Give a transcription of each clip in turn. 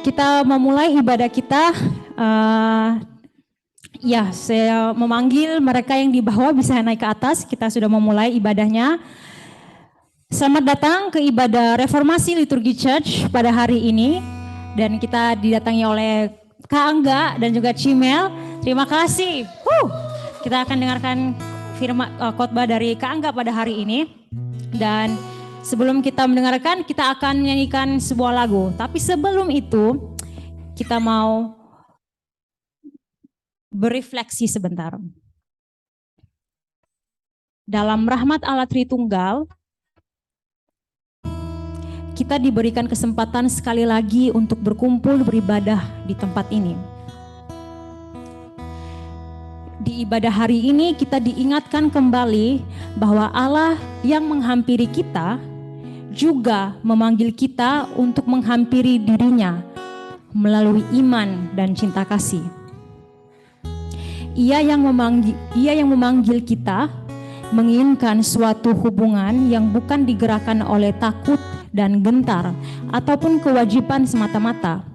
Kita memulai ibadah kita. Saya memanggil mereka yang di bawah bisa naik ke atas. Kita sudah memulai ibadahnya. Selamat datang ke ibadah Reformasi Liturgi Church pada hari ini. Dan kita didatangi oleh Kak Angga dan juga Cimel. Terima kasih. Kita akan dengarkan firman khotbah dari Kak Angga pada hari ini. Dan sebelum kita mendengarkan, kita akan menyanyikan sebuah lagu. Tapi sebelum itu, kita mau berefleksi sebentar. Dalam rahmat Allah Tritunggal, kita diberikan kesempatan sekali lagi untuk berkumpul beribadah di tempat ini. Di ibadah hari ini kita diingatkan kembali bahwa Allah yang menghampiri kita juga memanggil kita untuk menghampiri dirinya melalui iman dan cinta kasih. Ia yang memanggil kita menginginkan suatu hubungan yang bukan digerakkan oleh takut dan gentar ataupun kewajiban semata-mata.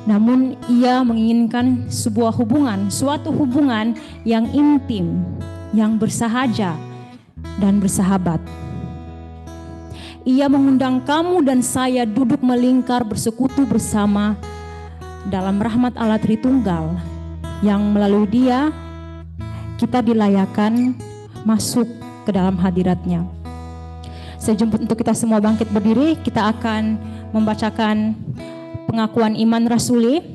Namun ia menginginkan sebuah hubungan, suatu hubungan yang intim, yang bersahaja dan bersahabat. Ia mengundang kamu dan saya duduk melingkar bersekutu bersama dalam rahmat Allah Tritunggal, yang melalui Dia kita dilayakan masuk ke dalam hadirat-Nya. Saya jemput untuk kita semua bangkit berdiri. Kita akan membacakan pengakuan iman rasuli.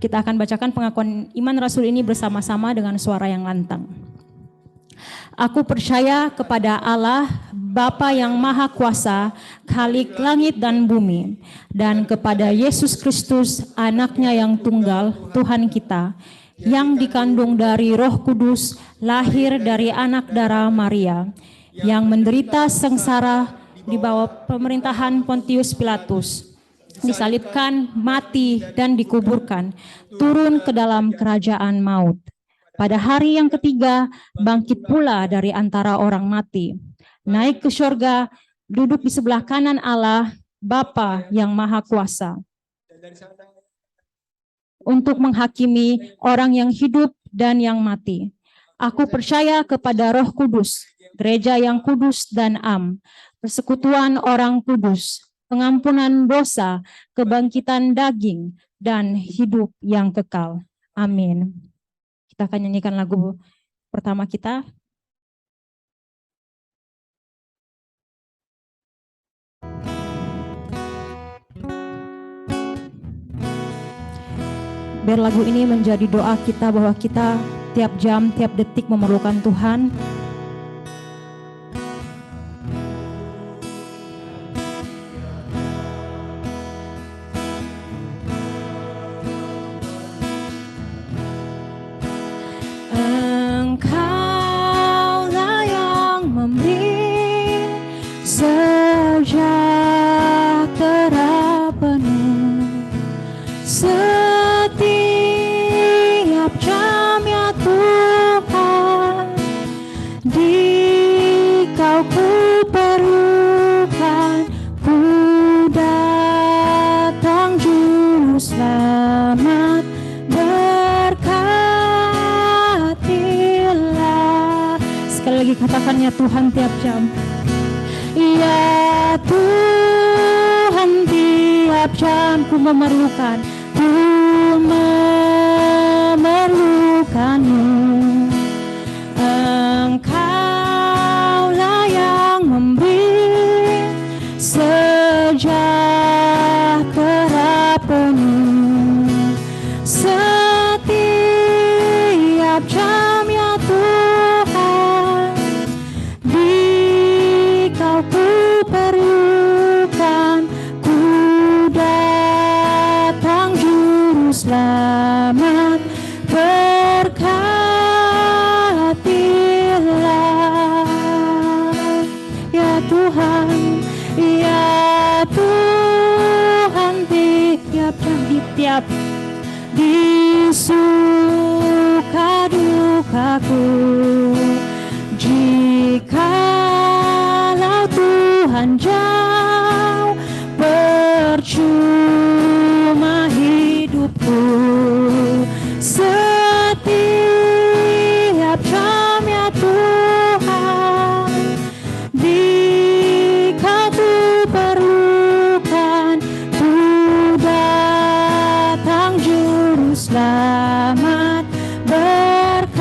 Kita akan bacakan pengakuan iman rasul ini bersama-sama dengan suara yang lantang. Aku percaya kepada Allah, Bapa yang Maha Kuasa, Khalik langit dan bumi, dan kepada Yesus Kristus, Anaknya yang tunggal, Tuhan kita, yang dikandung dari Roh Kudus, lahir dari anak darah Maria, yang menderita sengsara di bawah pemerintahan Pontius Pilatus, disalibkan, mati, dan dikuburkan, turun ke dalam kerajaan maut. Pada hari yang ketiga, bangkit pula dari antara orang mati, naik ke surga, duduk di sebelah kanan Allah, Bapa yang Maha Kuasa, untuk menghakimi orang yang hidup dan yang mati. Aku percaya kepada Roh Kudus, gereja yang kudus dan am, persekutuan orang kudus, pengampunan dosa, kebangkitan daging, dan hidup yang kekal. Amin. Kita akan nyanyikan lagu pertama kita. Biar lagu ini menjadi doa kita bahwa kita tiap jam, tiap detik memerlukan Tuhan. Engkaulah yang memberi sejahtera penuh setiap jam ya Tuhan, di Kau ku perlukan, ku datang juru selamat, berkatilah. Sekali lagi katakan ya Tuhan tiap jam. Ya Tuhan tiap jam ku memerlukan, ku memerlukan-Mu. Engkaulah yang memberi sejahtera penuh setiap jam ya Tuhan, di Kau ku perlukan, ku datang juru selamat, berkatilah. Ya Tuhan, ya Tuhan, tiap jam, di tiap di surga duka dukaku. Jikalau Tuhan jauh, percuma hidupku. Setiap jam ya Tuhan, jika ku perlukan, ku datang juru selamat. Berkatilah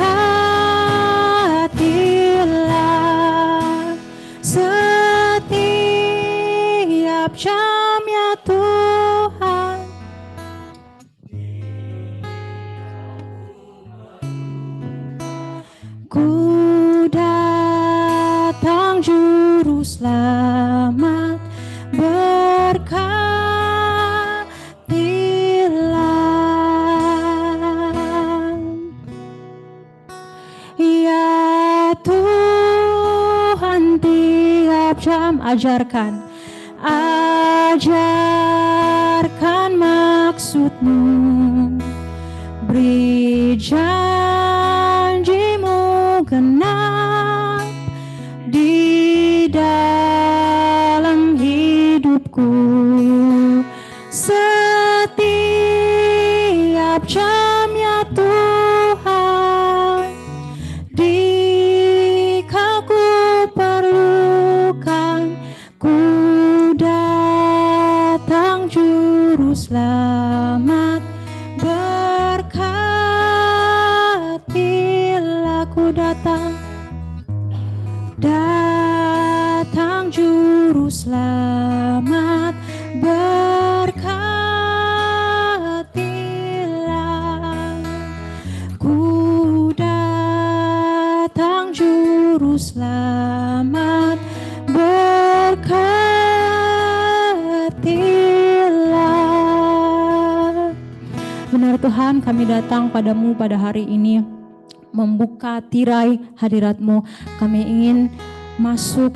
setiap jam ya Tuhan. Ku datang juru selamat, berkatilah. Ya Tuhan, tiap jam ajarkan maksud-Mu, beri janji-Mu genap di dalam hidupku. Setiap jam ya Tuhan, jika ku perlukan, ku datang juru selamat. Berkatilah, ku datang juru selamat. Berkatilah, ku datang juru selamat. Berkatilah. Benar Tuhan, kami datang padamu pada hari ini, membuka tirai hadirat-Mu. Kami ingin masuk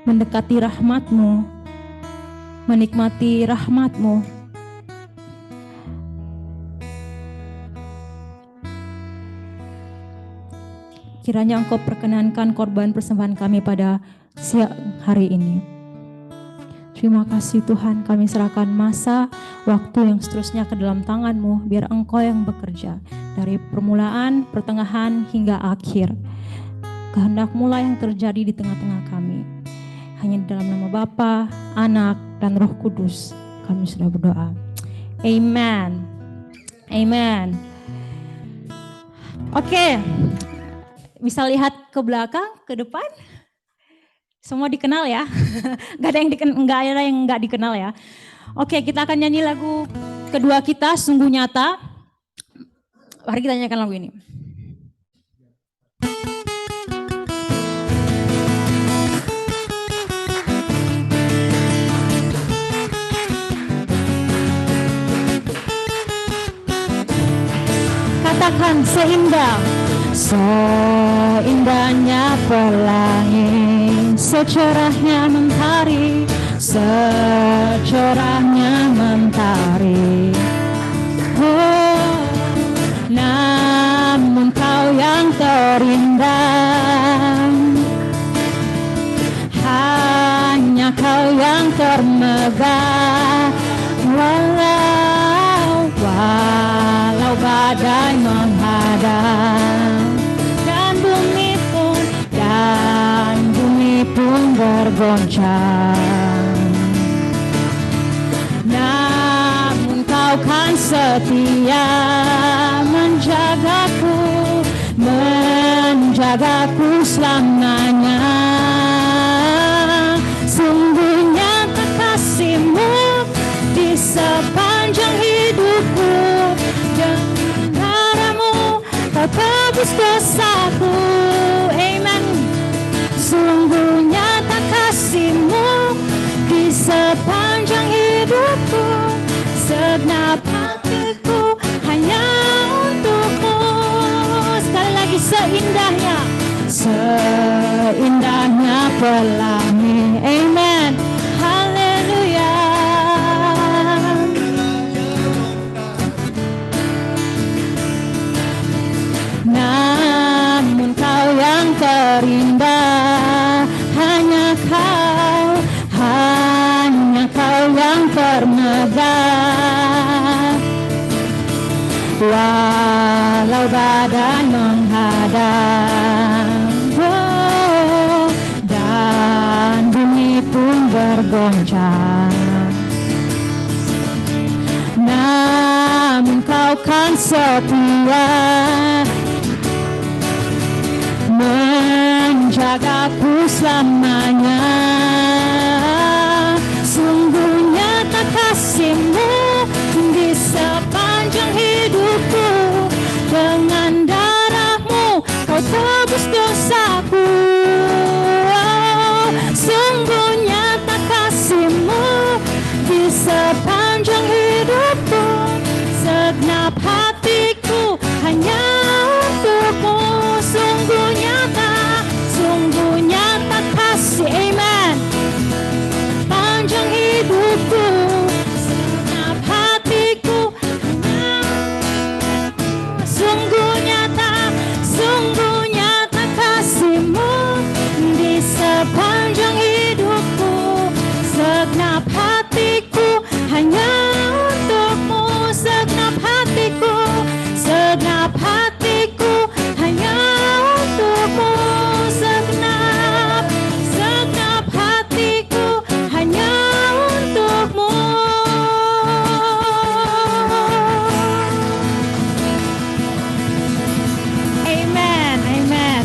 mendekati rahmat-Mu, menikmati rahmat-Mu. Kiranya Engkau perkenankan korban persembahan kami pada siang hari ini. Terima kasih Tuhan, kami serahkan masa, waktu yang seterusnya ke dalam tangan-Mu, biar Engkau yang bekerja dari permulaan, pertengahan, hingga akhir. Kehendak-Mu lah yang terjadi di tengah-tengah kami. Hanya di dalam nama Bapa, Anak, dan Roh Kudus kami sudah berdoa. Amen. Amen. Oke, bisa lihat ke belakang, ke depan. Semua dikenal ya, nggak ada yang nggak dikenal ya. Oke, kita akan nyanyi lagu kedua kita, Sungguh Nyata. Mari kita nyanyikan lagu ini. Katakan seindahnya pelangi, secerahnya mentari, secerahnya mentari. Oh, namun Kau yang terindah, hanya Kau yang termegah. Walau badai menghadang dan bumi pun bergoncang, namun Kau kan setia menjagaku selamanya. Sungguh nyata kasih-Mu di sepanjang hidupku, dengan darah-Mu Kau tebus dosaku. Amen. Sungguh nyata kasih-Mu di sepanjang hidupku, segenap hatiku hanya untuk-Mu. Sekali lagi, seindahnya pelangi. Amen. Haleluya. walau badai menghadang, dan bumi pun bergoncang, namun Kau kan setia menjagaku selamanya. Sungguh nyata kasih-Mu di sepanjang hidupku, dengan darah-Mu Kau tebus dosaku. Sungguh nyata kasih-Mu di sepanjang hidupku, segenap hatiku hanya untuk-Mu. Sungguh nyata kasih, amen, panjang hidupku, segenap hatiku hanya. Sungguh nyata kasih-Mu di sepanjang hidupku, segenap hatiku hanya untuk-Mu. Segenap hatiku hanya untuk-Mu. Segenap hatiku hanya untuk-Mu. Amen, amen.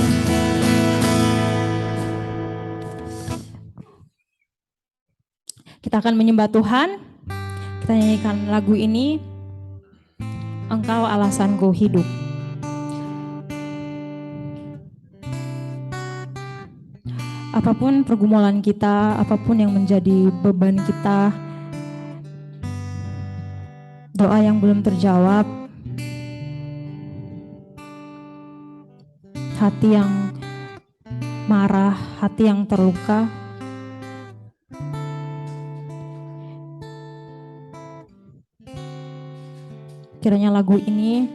Kita akan menyembah Tuhan. Kita nyanyikan lagu ini, Engkau Alasanku Hidup. Apapun pergumulan kita, apapun yang menjadi beban kita, doa yang belum terjawab, hati yang marah, hati yang terluka, kiranya lagu ini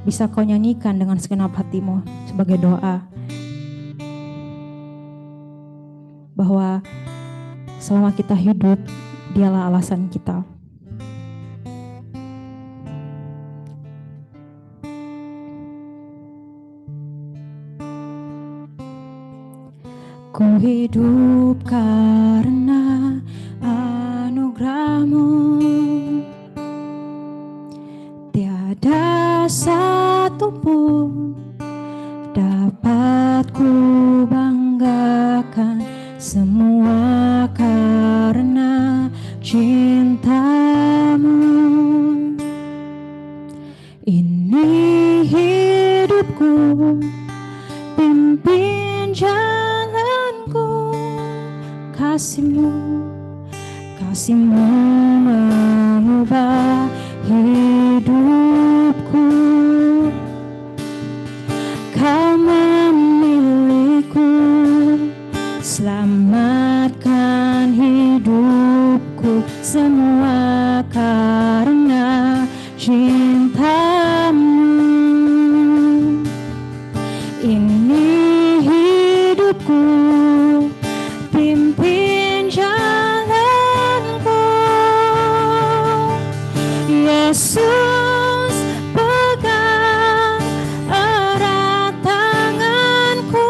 bisa kau nyanyikan dengan segenap hatimu sebagai doa, bahwa selama kita hidup, Dialah alasan kita. Ku hidup karena anugerah-Mu, tiada satu pun dapat ku banggakan, semua karena cinta-Mu. Ini hidupku, pimpin jalanku, kasih-Mu mengubah hidupku. Kau memilihku, selamatkan hidupku, semua karena cinta-Mu. Ini hidupku, pimpin jalanku, Yesus pegang erat tanganku.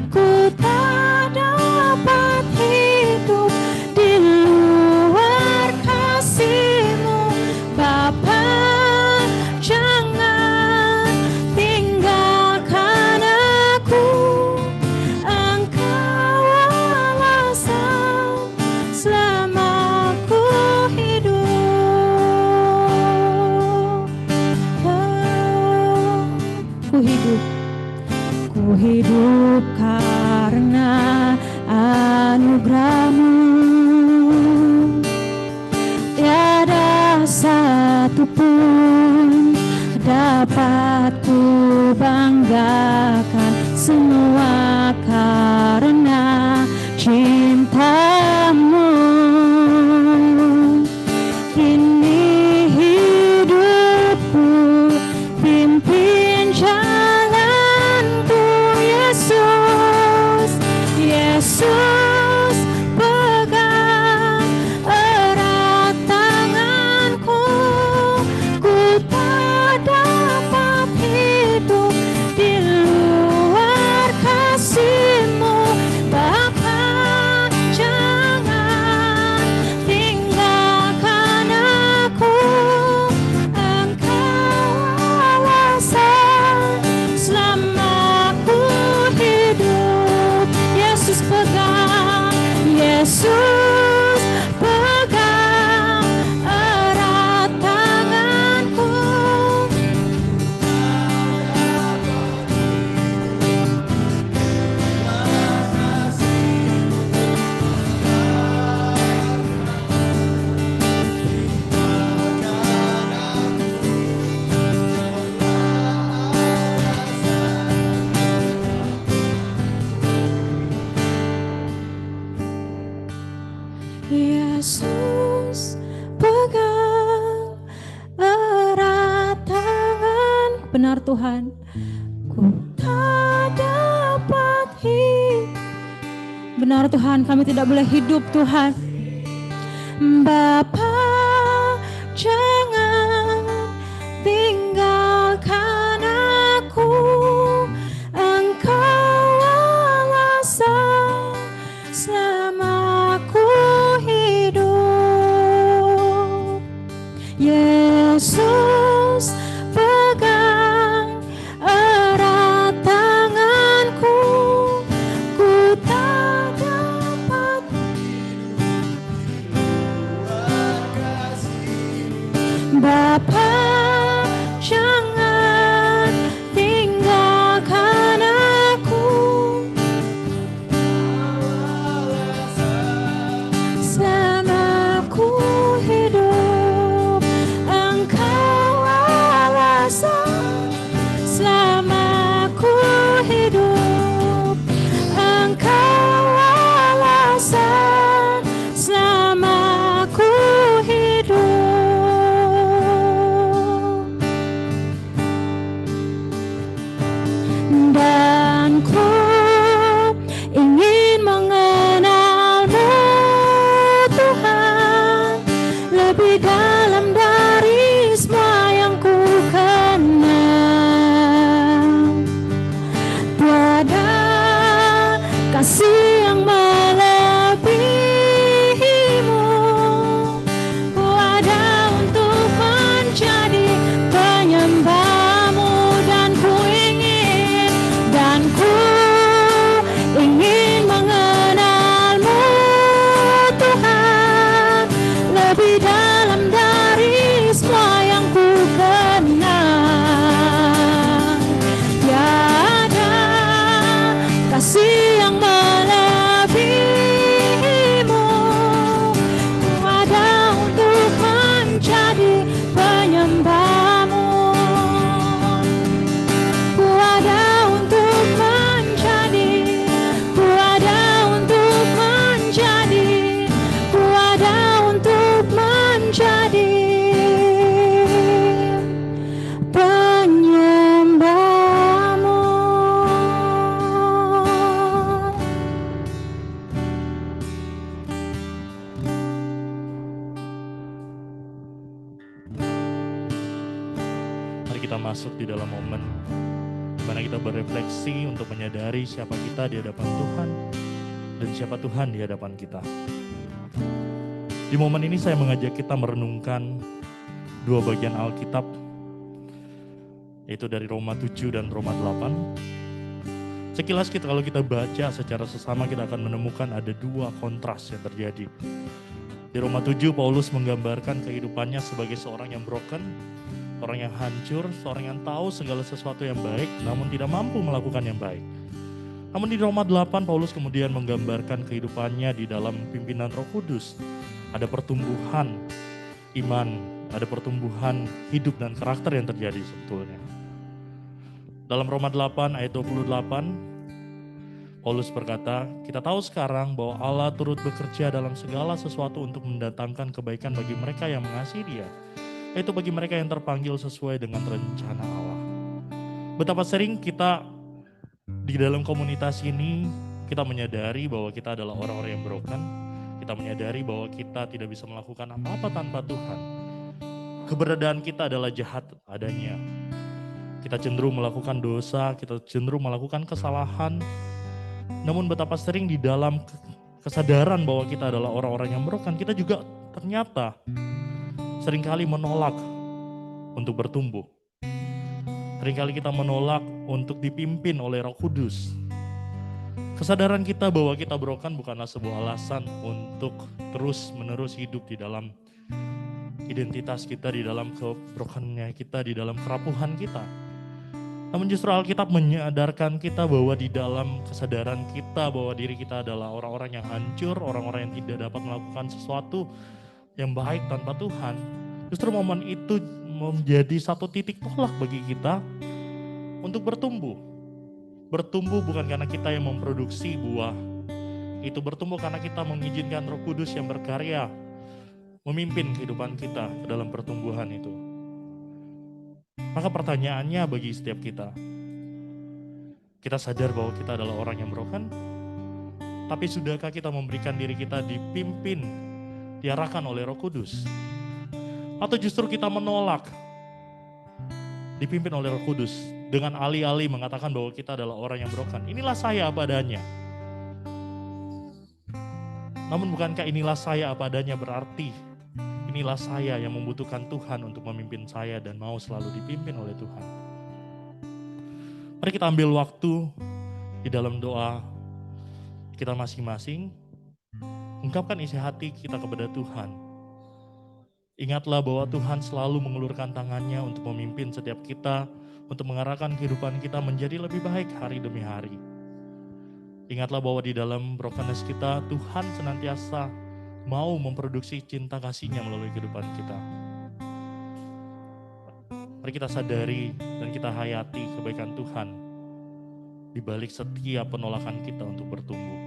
Ku tak dapat hidup di luar kasih-Mu, Bapa. Jangan tinggalkan aku, Engkau alasan selama ku hidup. benar Tuhan. Ku tak dapat hidup. Benar Tuhan, kami tidak boleh hidup Tuhan. Bapa, jangan tinggalkan aku. Engkau awasa selama aku hidup. Yesus, pegang erat tanganku. Ku tak dapat Bapa, jangan tinggalkan aku. Selama aku hidup, Engkau awasa. Selama aku hidup, Engkau awasa. Selama aku hidup. Dan ku ingin mengenal-Mu Tuhan, lebih dalam dari semua yang ku kenal. Tiada kasih yang melebihi-Mu. Ku ada untuk menjadi penyembah-Mu, dan ku ingin mengenal-Mu Tuhan, lebih dalam dari semua yang ku kenal. Tiada kasih yang melebihi-Mu. Ku ada untuk menjadi penyembah-Mu. Ku ada untuk menjadi, ku ada untuk menjadi, ku ada untuk menjadi penyembah-Mu. Mari kita masuk di dalam momen di mana kita berefleksi untuk menyadari siapa kita di hadapan Tuhan dan siapa Tuhan di hadapan kita. Di momen ini saya mengajak kita merenungkan dua bagian Alkitab, yaitu dari Roma 7 dan Roma 8. Sekilas kalau kita baca secara sesama, kita akan menemukan ada dua kontras yang terjadi. Di Roma 7, Paulus menggambarkan kehidupannya sebagai seorang yang broken, orang yang hancur, seorang yang tahu segala sesuatu yang baik, namun tidak mampu melakukan yang baik. Namun di Roma 8, Paulus kemudian menggambarkan kehidupannya di dalam pimpinan Roh Kudus. Ada pertumbuhan iman, ada pertumbuhan hidup dan karakter yang terjadi sebetulnya. Dalam Roma 8 ayat 28, Paulus berkata, kita tahu sekarang bahwa Allah turut bekerja dalam segala sesuatu untuk mendatangkan kebaikan bagi mereka yang mengasihi Dia, yaitu bagi mereka yang terpanggil sesuai dengan rencana Allah. Betapa sering kita di dalam komunitas ini, kita menyadari bahwa kita adalah orang-orang yang broken. Kita menyadari bahwa kita tidak bisa melakukan apa-apa tanpa Tuhan. Keberadaan kita adalah jahat adanya. Kita cenderung melakukan dosa, kita cenderung melakukan kesalahan. Namun betapa sering di dalam kesadaran bahwa kita adalah orang-orang yang broken, kita juga ternyata seringkali menolak untuk bertumbuh. Seringkali kita menolak untuk dipimpin oleh Roh Kudus. Kesadaran kita bahwa kita broken bukanlah sebuah alasan untuk terus-menerus hidup di dalam identitas kita, di dalam kebrokennya kita, di dalam kerapuhan kita. Namun justru Alkitab menyadarkan kita bahwa di dalam kesadaran kita bahwa diri kita adalah orang-orang yang hancur, orang-orang yang tidak dapat melakukan sesuatu yang baik tanpa Tuhan. Justru momen itu menjadi satu titik tolak bagi kita untuk bertumbuh. Bertumbuh bukan karena kita yang memproduksi buah. Itu bertumbuh karena kita mengizinkan Roh Kudus yang berkarya memimpin kehidupan kita ke dalam pertumbuhan itu. Maka pertanyaannya bagi setiap kita sadar bahwa kita adalah orang yang broken, tapi sudahkah kita memberikan diri kita dipimpin, diarahkan oleh Roh Kudus? Atau justru kita menolak dipimpin oleh Roh Kudus dengan alih-alih mengatakan bahwa kita adalah orang yang broken. Inilah saya apa adanya. Namun bukankah inilah saya apa adanya berarti inilah saya yang membutuhkan Tuhan untuk memimpin saya dan mau selalu dipimpin oleh Tuhan. Mari kita ambil waktu di dalam doa kita masing-masing, ungkapkan isi hati kita kepada Tuhan. Ingatlah bahwa Tuhan selalu mengulurkan tangannya untuk memimpin setiap kita, untuk mengarahkan kehidupan kita menjadi lebih baik hari demi hari. Ingatlah bahwa di dalam brokenness kita, Tuhan senantiasa mau memproduksi cinta kasih-Nya melalui kehidupan kita. Mari kita sadari dan kita hayati kebaikan Tuhan di balik setiap penolakan kita untuk bertumbuh.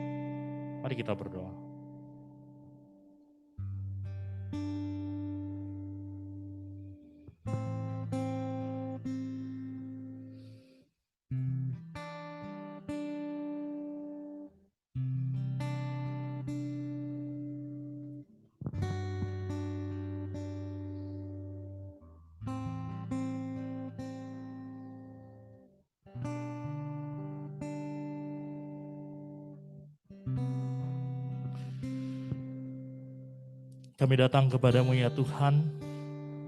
Mari kita berdoa. Kami datang kepadamu ya Tuhan,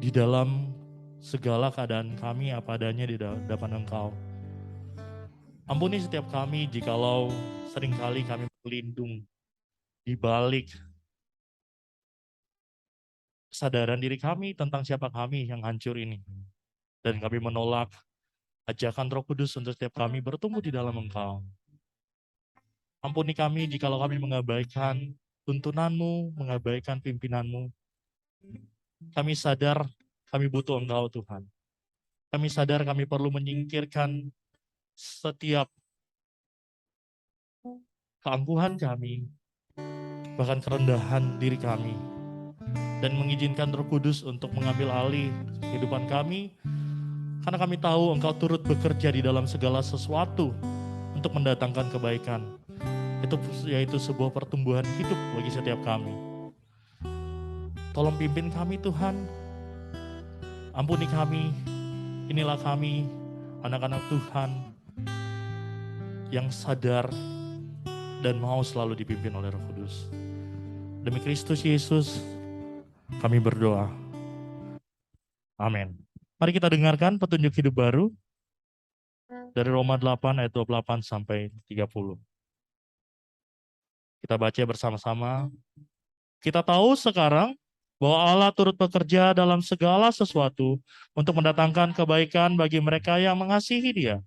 di dalam segala keadaan kami apa adanya di hadapan Engkau. Ampuni setiap kami jikalau seringkali kami berlindung di balik kesadaran diri kami tentang siapa kami yang hancur ini. Dan kami menolak ajakan Roh Kudus untuk setiap kami bertumbuh di dalam Engkau. Ampuni kami jikalau kami mengabaikan tuntunan-Mu, mengabaikan pimpinan-Mu. Kami sadar kami butuh Engkau Tuhan. Kami sadar kami perlu menyingkirkan setiap keangkuhan kami, bahkan kerendahan diri kami, dan mengizinkan Roh Kudus untuk mengambil alih kehidupan kami, karena kami tahu Engkau turut bekerja di dalam segala sesuatu untuk mendatangkan kebaikan. Itu yaitu sebuah pertumbuhan hidup bagi setiap kami. Tolong pimpin kami Tuhan. Ampuni kami. Inilah kami, anak-anak Tuhan yang sadar dan mau selalu dipimpin oleh Roh Kudus. Demi Kristus Yesus, kami berdoa. Amin. Mari kita dengarkan petunjuk hidup baru dari Roma 8 ayat 28 sampai 30. Kita baca bersama-sama. Kita tahu sekarang bahwa Allah turut bekerja dalam segala sesuatu untuk mendatangkan kebaikan bagi mereka yang mengasihi Dia,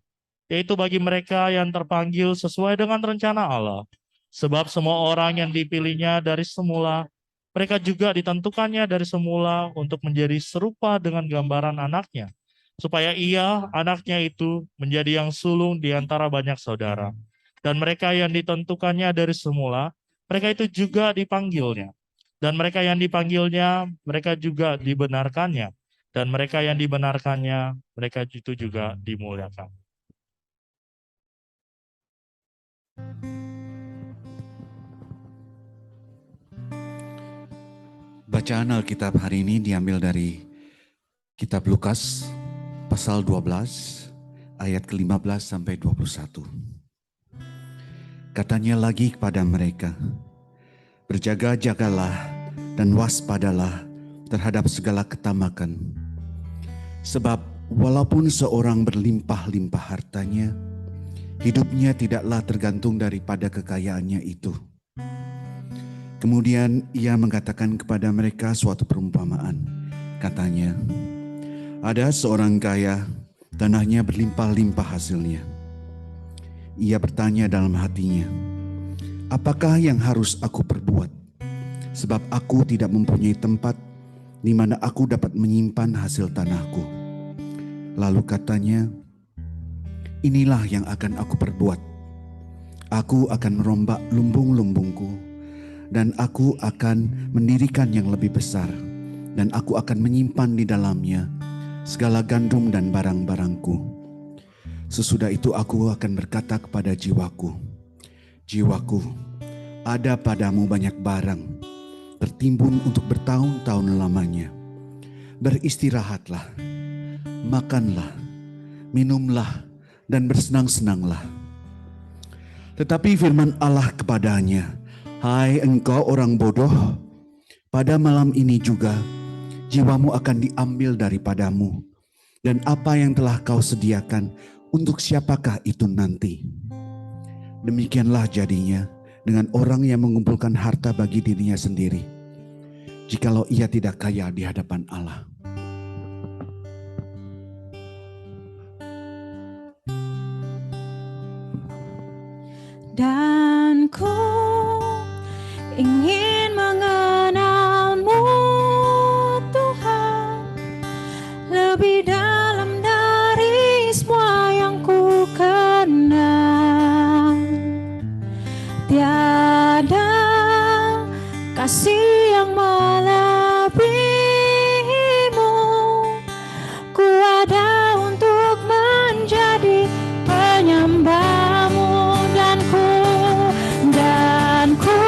yaitu bagi mereka yang terpanggil sesuai dengan rencana Allah. Sebab semua orang yang dipilihnya dari semula, mereka juga ditentukannya dari semula untuk menjadi serupa dengan gambaran anaknya, supaya ia, anaknya itu, menjadi yang sulung di antara banyak saudara. Dan mereka yang ditentukannya dari semula, mereka itu juga dipanggilnya. Dan mereka yang dipanggilnya, mereka juga dibenarkannya. Dan mereka yang dibenarkannya, mereka itu juga dimuliakan. Bacaan Alkitab hari ini diambil dari Kitab Lukas, pasal 12, ayat ke-15 sampai 21. Katanya lagi kepada mereka, berjaga-jagalah dan waspadalah terhadap segala ketamakan. Sebab walaupun seorang berlimpah-limpah hartanya, hidupnya tidaklah tergantung daripada kekayaannya itu. Kemudian ia mengatakan kepada mereka suatu perumpamaan. Katanya, ada seorang kaya, tanahnya berlimpah-limpah hasilnya. Ia bertanya dalam hatinya, apakah yang harus aku perbuat? Sebab aku tidak mempunyai tempat di mana aku dapat menyimpan hasil tanahku. Lalu katanya, inilah yang akan aku perbuat. Aku akan merombak lumbung-lumbungku, dan aku akan mendirikan yang lebih besar, dan aku akan menyimpan di dalamnya segala gandum dan barang-barangku. Sesudah itu aku akan berkata kepada jiwaku, jiwaku, ada padamu banyak barang, tertimbun untuk bertahun-tahun lamanya. Beristirahatlah, makanlah, minumlah, dan bersenang-senanglah. Tetapi firman Allah kepadanya, hai engkau orang bodoh, pada malam ini juga jiwamu akan diambil daripadamu, dan apa yang telah kau sediakan, untuk siapakah itu nanti? Demikianlah jadinya dengan orang yang mengumpulkan harta bagi dirinya sendiri, jikalau ia tidak kaya di hadapan Allah. Dan ku ingin mengenalmu Tuhan, lebih dalam dari semua yang ku kenal. Tiada kasih yang melebihimu, ku ada untuk menjadi penyembahmu. Dan ku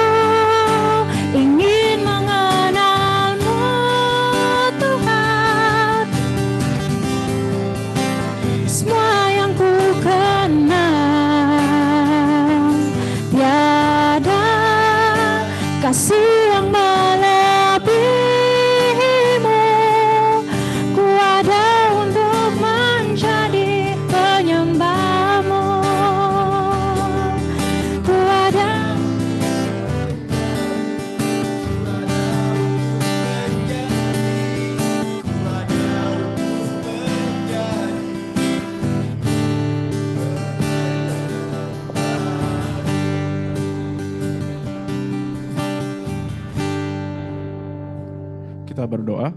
ingin mengenalmu Tuhan, semua yang ku kenal. Tiada kasih yang melebihimu, ku ada untuk menjadi penyembahmu. Ku ada Kita berdoa.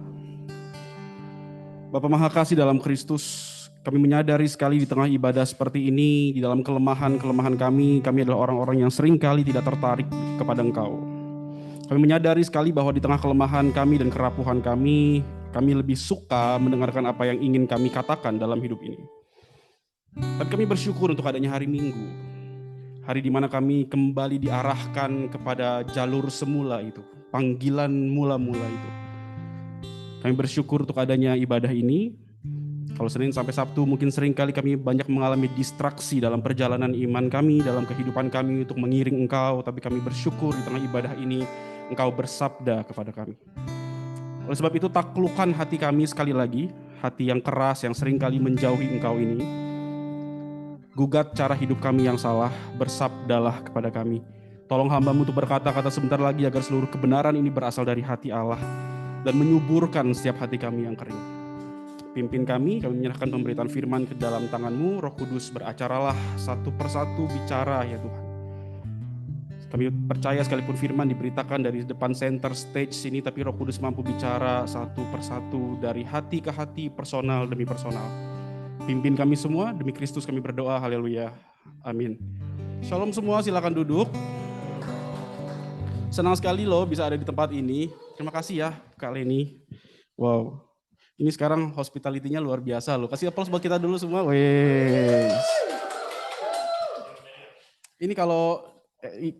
Bapa Maha Kasih dalam Kristus, kami menyadari sekali di tengah ibadah seperti ini, di dalam kelemahan-kelemahan kami adalah orang-orang yang sering kali tidak tertarik kepada Engkau. Kami menyadari sekali bahwa di tengah kelemahan kami dan kerapuhan kami lebih suka mendengarkan apa yang ingin kami katakan dalam hidup ini. Tapi kami bersyukur untuk adanya hari Minggu, hari di mana kami kembali diarahkan kepada jalur semula itu, panggilan mula-mula itu. Kami bersyukur untuk adanya ibadah ini. Kalau Senin sampai Sabtu mungkin sering kali kami banyak mengalami distraksi dalam perjalanan iman kami, dalam kehidupan kami untuk mengiring Engkau. Tapi kami bersyukur di tengah ibadah ini Engkau bersabda kepada kami. Oleh sebab itu taklukkan hati kami sekali lagi, hati yang keras yang sering kali menjauhi Engkau ini. Gugat cara hidup kami yang salah, bersabdalah kepada kami. Tolong hamba-Mu untuk berkata-kata sebentar lagi agar seluruh kebenaran ini berasal dari hati Allah dan menyuburkan setiap hati kami yang kering. Pimpin kami menyerahkan pemberitaan firman ke dalam tangan-Mu. Roh Kudus, beracaralah satu persatu bicara ya Tuhan. Kami percaya sekalipun firman diberitakan dari depan center stage sini, tapi Roh Kudus mampu bicara satu persatu dari hati ke hati, personal demi personal. Pimpin kami semua, demi Kristus kami berdoa, haleluya, amin. Shalom semua, silakan duduk. Senang sekali loh bisa ada di tempat ini. Terima kasih ya Kak Leni. Wow, ini sekarang hospitality-nya luar biasa loh. Kasih aplaus buat kita dulu semua. Wes. Ini kalau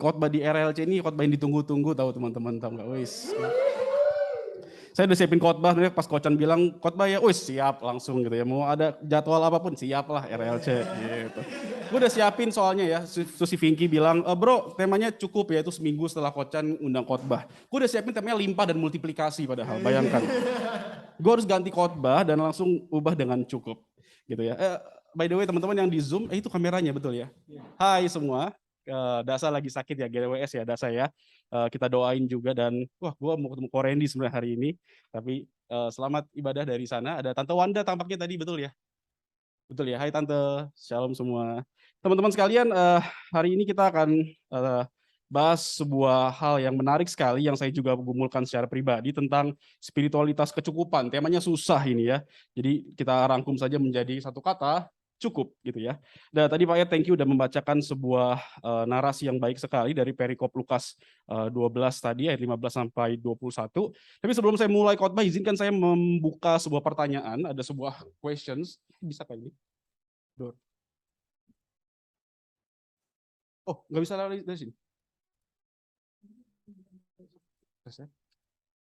khotbah di RLC ini khotbah yang ditunggu-tunggu, tahu teman-teman, tahu nggak? Wes. Saya udah siapin khotbah, pas Kocan bilang khotbah ya, wes siap langsung gitu ya. Mau ada jadwal apapun siap lah RLC gitu. Gue udah siapin soalnya ya, Susi Vinky bilang, bro temanya cukup ya, itu seminggu setelah Kocan undang khotbah. Gue udah siapin temanya limpah dan multiplikasi padahal, bayangkan. Gue harus ganti khotbah dan langsung ubah dengan cukup gitu ya. By the way teman-teman yang di Zoom, itu kameranya betul ya? Hai semua. Dasa lagi sakit ya, GWS ya Dasa ya. Kita doain juga dan wah gue mau ketemu Korendi sebenarnya hari ini. Tapi selamat ibadah dari sana. Ada Tante Wanda tampaknya tadi, betul ya? Betul ya, hai Tante, shalom semua. Teman-teman sekalian, hari ini kita akan bahas sebuah hal yang menarik sekali yang saya juga gumulkan secara pribadi tentang spiritualitas kecukupan. Temanya susah ini ya. Jadi kita rangkum saja menjadi satu kata, cukup gitu ya. Dan tadi Pak Ayat thank you udah membacakan sebuah narasi yang baik sekali dari perikop Lukas 12 tadi ayat 15 sampai 21. Tapi sebelum saya mulai khotbah izinkan saya membuka sebuah pertanyaan, ada sebuah questions. Bisa Pak ini? Dor. Oh, nggak bisa lari dari sini.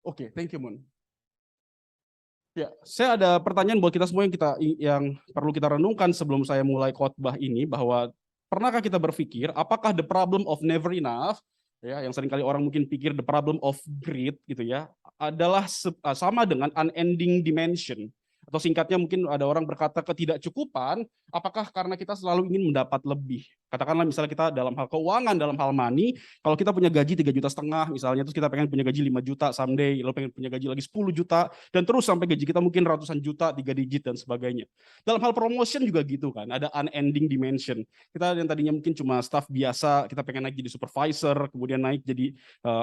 Oke, thank you Mon. Ya, saya ada pertanyaan buat kita semua yang perlu kita renungkan sebelum saya mulai khotbah ini, bahwa pernahkah kita berpikir apakah the problem of never enough, ya, yang seringkali orang mungkin pikir the problem of greed gitu ya, adalah sama dengan unending dimension. Atau singkatnya mungkin ada orang berkata ketidakcukupan, apakah karena kita selalu ingin mendapat lebih. Katakanlah misalnya kita dalam hal keuangan, dalam hal money, kalau kita punya gaji 3,5 juta misalnya, terus kita pengen punya gaji 5 juta someday, lalu pengen punya gaji lagi 10 juta, dan terus sampai gaji kita mungkin ratusan juta, 3 digit dan sebagainya. Dalam hal promotion juga gitu kan, ada unending dimension. Kita yang tadinya mungkin cuma staff biasa, kita pengen naik jadi supervisor, kemudian naik jadi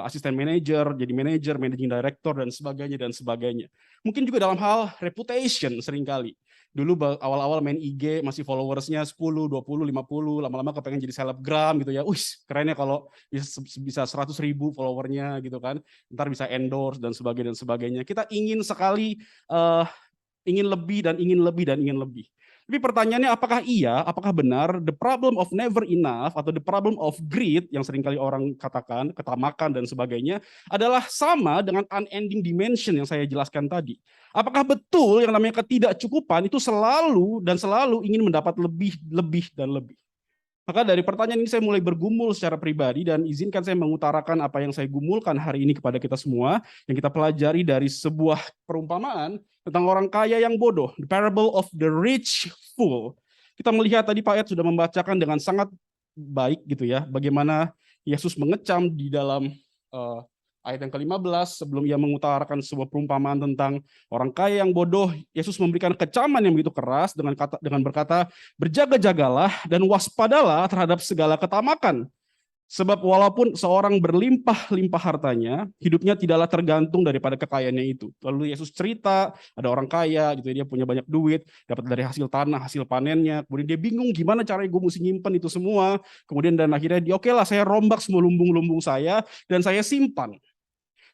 asisten manager, jadi manager, managing director, dan sebagainya, dan sebagainya. Mungkin juga dalam hal reputation seringkali. Dulu awal-awal main IG masih followersnya 10, 20, 50, lama-lama kepengen jadi selebgram gitu ya. Kerennya kalau bisa 100.000 followernya gitu kan. Ntar bisa endorse dan sebagainya dan sebagainya. Kita ingin sekali ingin lebih dan ingin lebih dan ingin lebih. Tapi pertanyaannya apakah benar the problem of never enough atau the problem of greed yang seringkali orang katakan, ketamakan dan sebagainya, adalah sama dengan unending dimension yang saya jelaskan tadi. Apakah betul yang namanya ketidakcukupan itu selalu ingin mendapat lebih, lebih, dan lebih? Maka dari pertanyaan ini saya mulai bergumul secara pribadi, dan izinkan saya mengutarakan apa yang saya gumulkan hari ini kepada kita semua, yang kita pelajari dari sebuah perumpamaan tentang orang kaya yang bodoh, the parable of the rich fool. Kita melihat tadi Pak Ed sudah membacakan dengan sangat baik gitu ya, bagaimana Yesus mengecam di dalam ayat yang ke-15 sebelum ia mengutarakan sebuah perumpamaan tentang orang kaya yang bodoh. Yesus memberikan kecaman yang begitu keras dengan berkata, berjaga-jagalah dan waspadalah terhadap segala ketamakan. Sebab walaupun seorang berlimpah-limpah hartanya, hidupnya tidaklah tergantung daripada kekayaannya itu. Lalu Yesus cerita, ada orang kaya, gitu, dia punya banyak duit, dapat dari hasil tanah, hasil panennya. Kemudian dia bingung gimana caranya gue mesti nyimpen itu semua. Kemudian dan akhirnya dia, oke lah, saya rombak semua lumbung-lumbung saya dan saya simpan.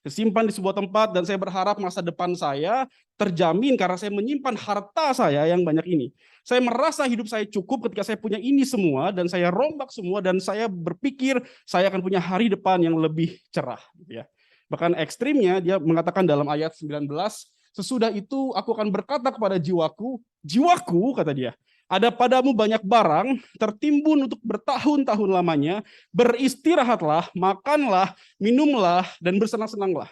Simpan di sebuah tempat, dan saya berharap masa depan saya terjamin karena saya menyimpan harta saya yang banyak ini. Saya merasa hidup saya cukup ketika saya punya ini semua, dan saya rombak semua, dan saya berpikir saya akan punya hari depan yang lebih cerah. Ya. Bahkan ekstrimnya dia mengatakan dalam ayat 19, sesudah itu aku akan berkata kepada jiwaku, jiwaku kata dia, ada padamu banyak barang, tertimbun untuk bertahun-tahun lamanya, beristirahatlah, makanlah, minumlah, dan bersenang-senanglah.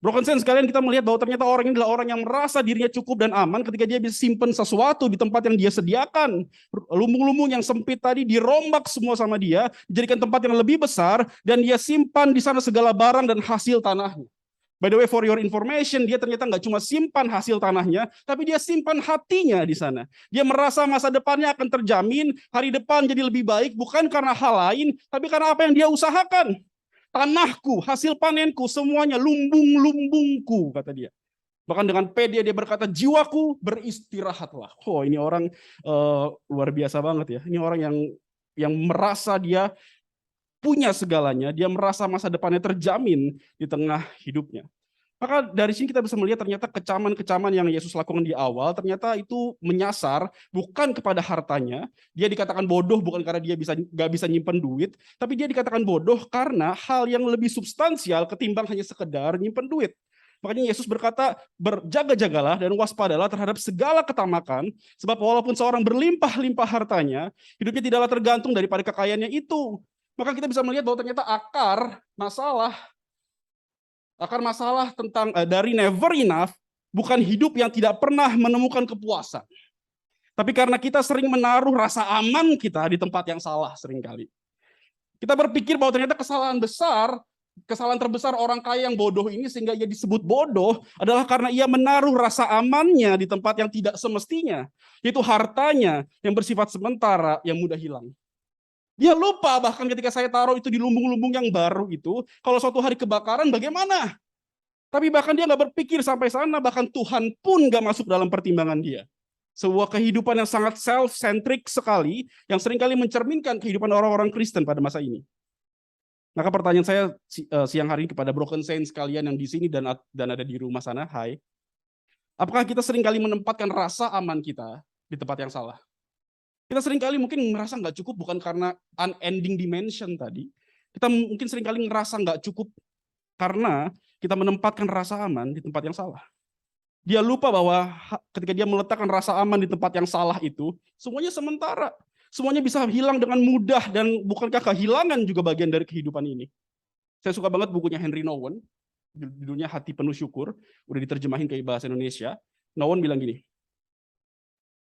Broken sense, sekalian kita melihat bahwa ternyata orang ini adalah orang yang merasa dirinya cukup dan aman ketika dia bisa simpan sesuatu di tempat yang dia sediakan. Lumbung-lumbung yang sempit tadi dirombak semua sama dia, dijadikan tempat yang lebih besar, dan dia simpan di sana segala barang dan hasil tanahnya. By the way, for your information, dia ternyata nggak cuma simpan hasil tanahnya, tapi dia simpan hatinya di sana. Dia merasa masa depannya akan terjamin, hari depan jadi lebih baik, bukan karena hal lain, tapi karena apa yang dia usahakan. Tanahku, hasil panenku, semuanya lumbung-lumbungku, kata dia. Bahkan dengan pede dia berkata, jiwaku beristirahatlah. Oh, ini orang luar biasa banget ya. Ini orang yang merasa dia punya segalanya, dia merasa masa depannya terjamin di tengah hidupnya. Maka dari sini kita bisa melihat ternyata kecaman-kecaman yang Yesus lakukan di awal ternyata itu menyasar bukan kepada hartanya. Dia dikatakan bodoh bukan karena dia nggak bisa nyimpen duit, tapi dia dikatakan bodoh karena hal yang lebih substansial ketimbang hanya sekedar nyimpen duit. Makanya Yesus berkata, berjaga-jagalah dan waspadalah terhadap segala ketamakan, sebab walaupun seorang berlimpah-limpah hartanya, hidupnya tidaklah tergantung daripada kekayaannya itu. Maka kita bisa melihat bahwa ternyata akar masalah tentang dari never enough bukan hidup yang tidak pernah menemukan kepuasan. Tapi karena kita sering menaruh rasa aman kita di tempat yang salah seringkali. Kita berpikir bahwa ternyata kesalahan terbesar orang kaya yang bodoh ini sehingga ia disebut bodoh adalah karena ia menaruh rasa amannya di tempat yang tidak semestinya, yaitu hartanya yang bersifat sementara yang mudah hilang. Dia lupa bahkan ketika saya taruh itu di lumbung-lumbung yang baru itu, kalau suatu hari kebakaran bagaimana? Tapi bahkan dia nggak berpikir sampai sana, bahkan Tuhan pun nggak masuk dalam pertimbangan dia. Sebuah kehidupan yang sangat self-centric sekali, yang seringkali mencerminkan kehidupan orang-orang Kristen pada masa ini. Maka pertanyaan saya siang hari ini kepada Broken Saints kalian yang di sini dan ada di rumah sana, hai. Apakah kita seringkali menempatkan rasa aman kita di tempat yang salah? Kita seringkali mungkin merasa nggak cukup bukan karena unending dimension tadi. Kita mungkin seringkali ngerasa nggak cukup karena kita menempatkan rasa aman di tempat yang salah. Dia lupa bahwa ketika dia meletakkan rasa aman di tempat yang salah itu, semuanya sementara. Semuanya bisa hilang dengan mudah dan bukankah kehilangan juga bagian dari kehidupan ini? Saya suka banget bukunya Henry Nouwen, judulnya Hati Penuh Syukur, udah diterjemahin ke bahasa Indonesia. Nouwen bilang gini,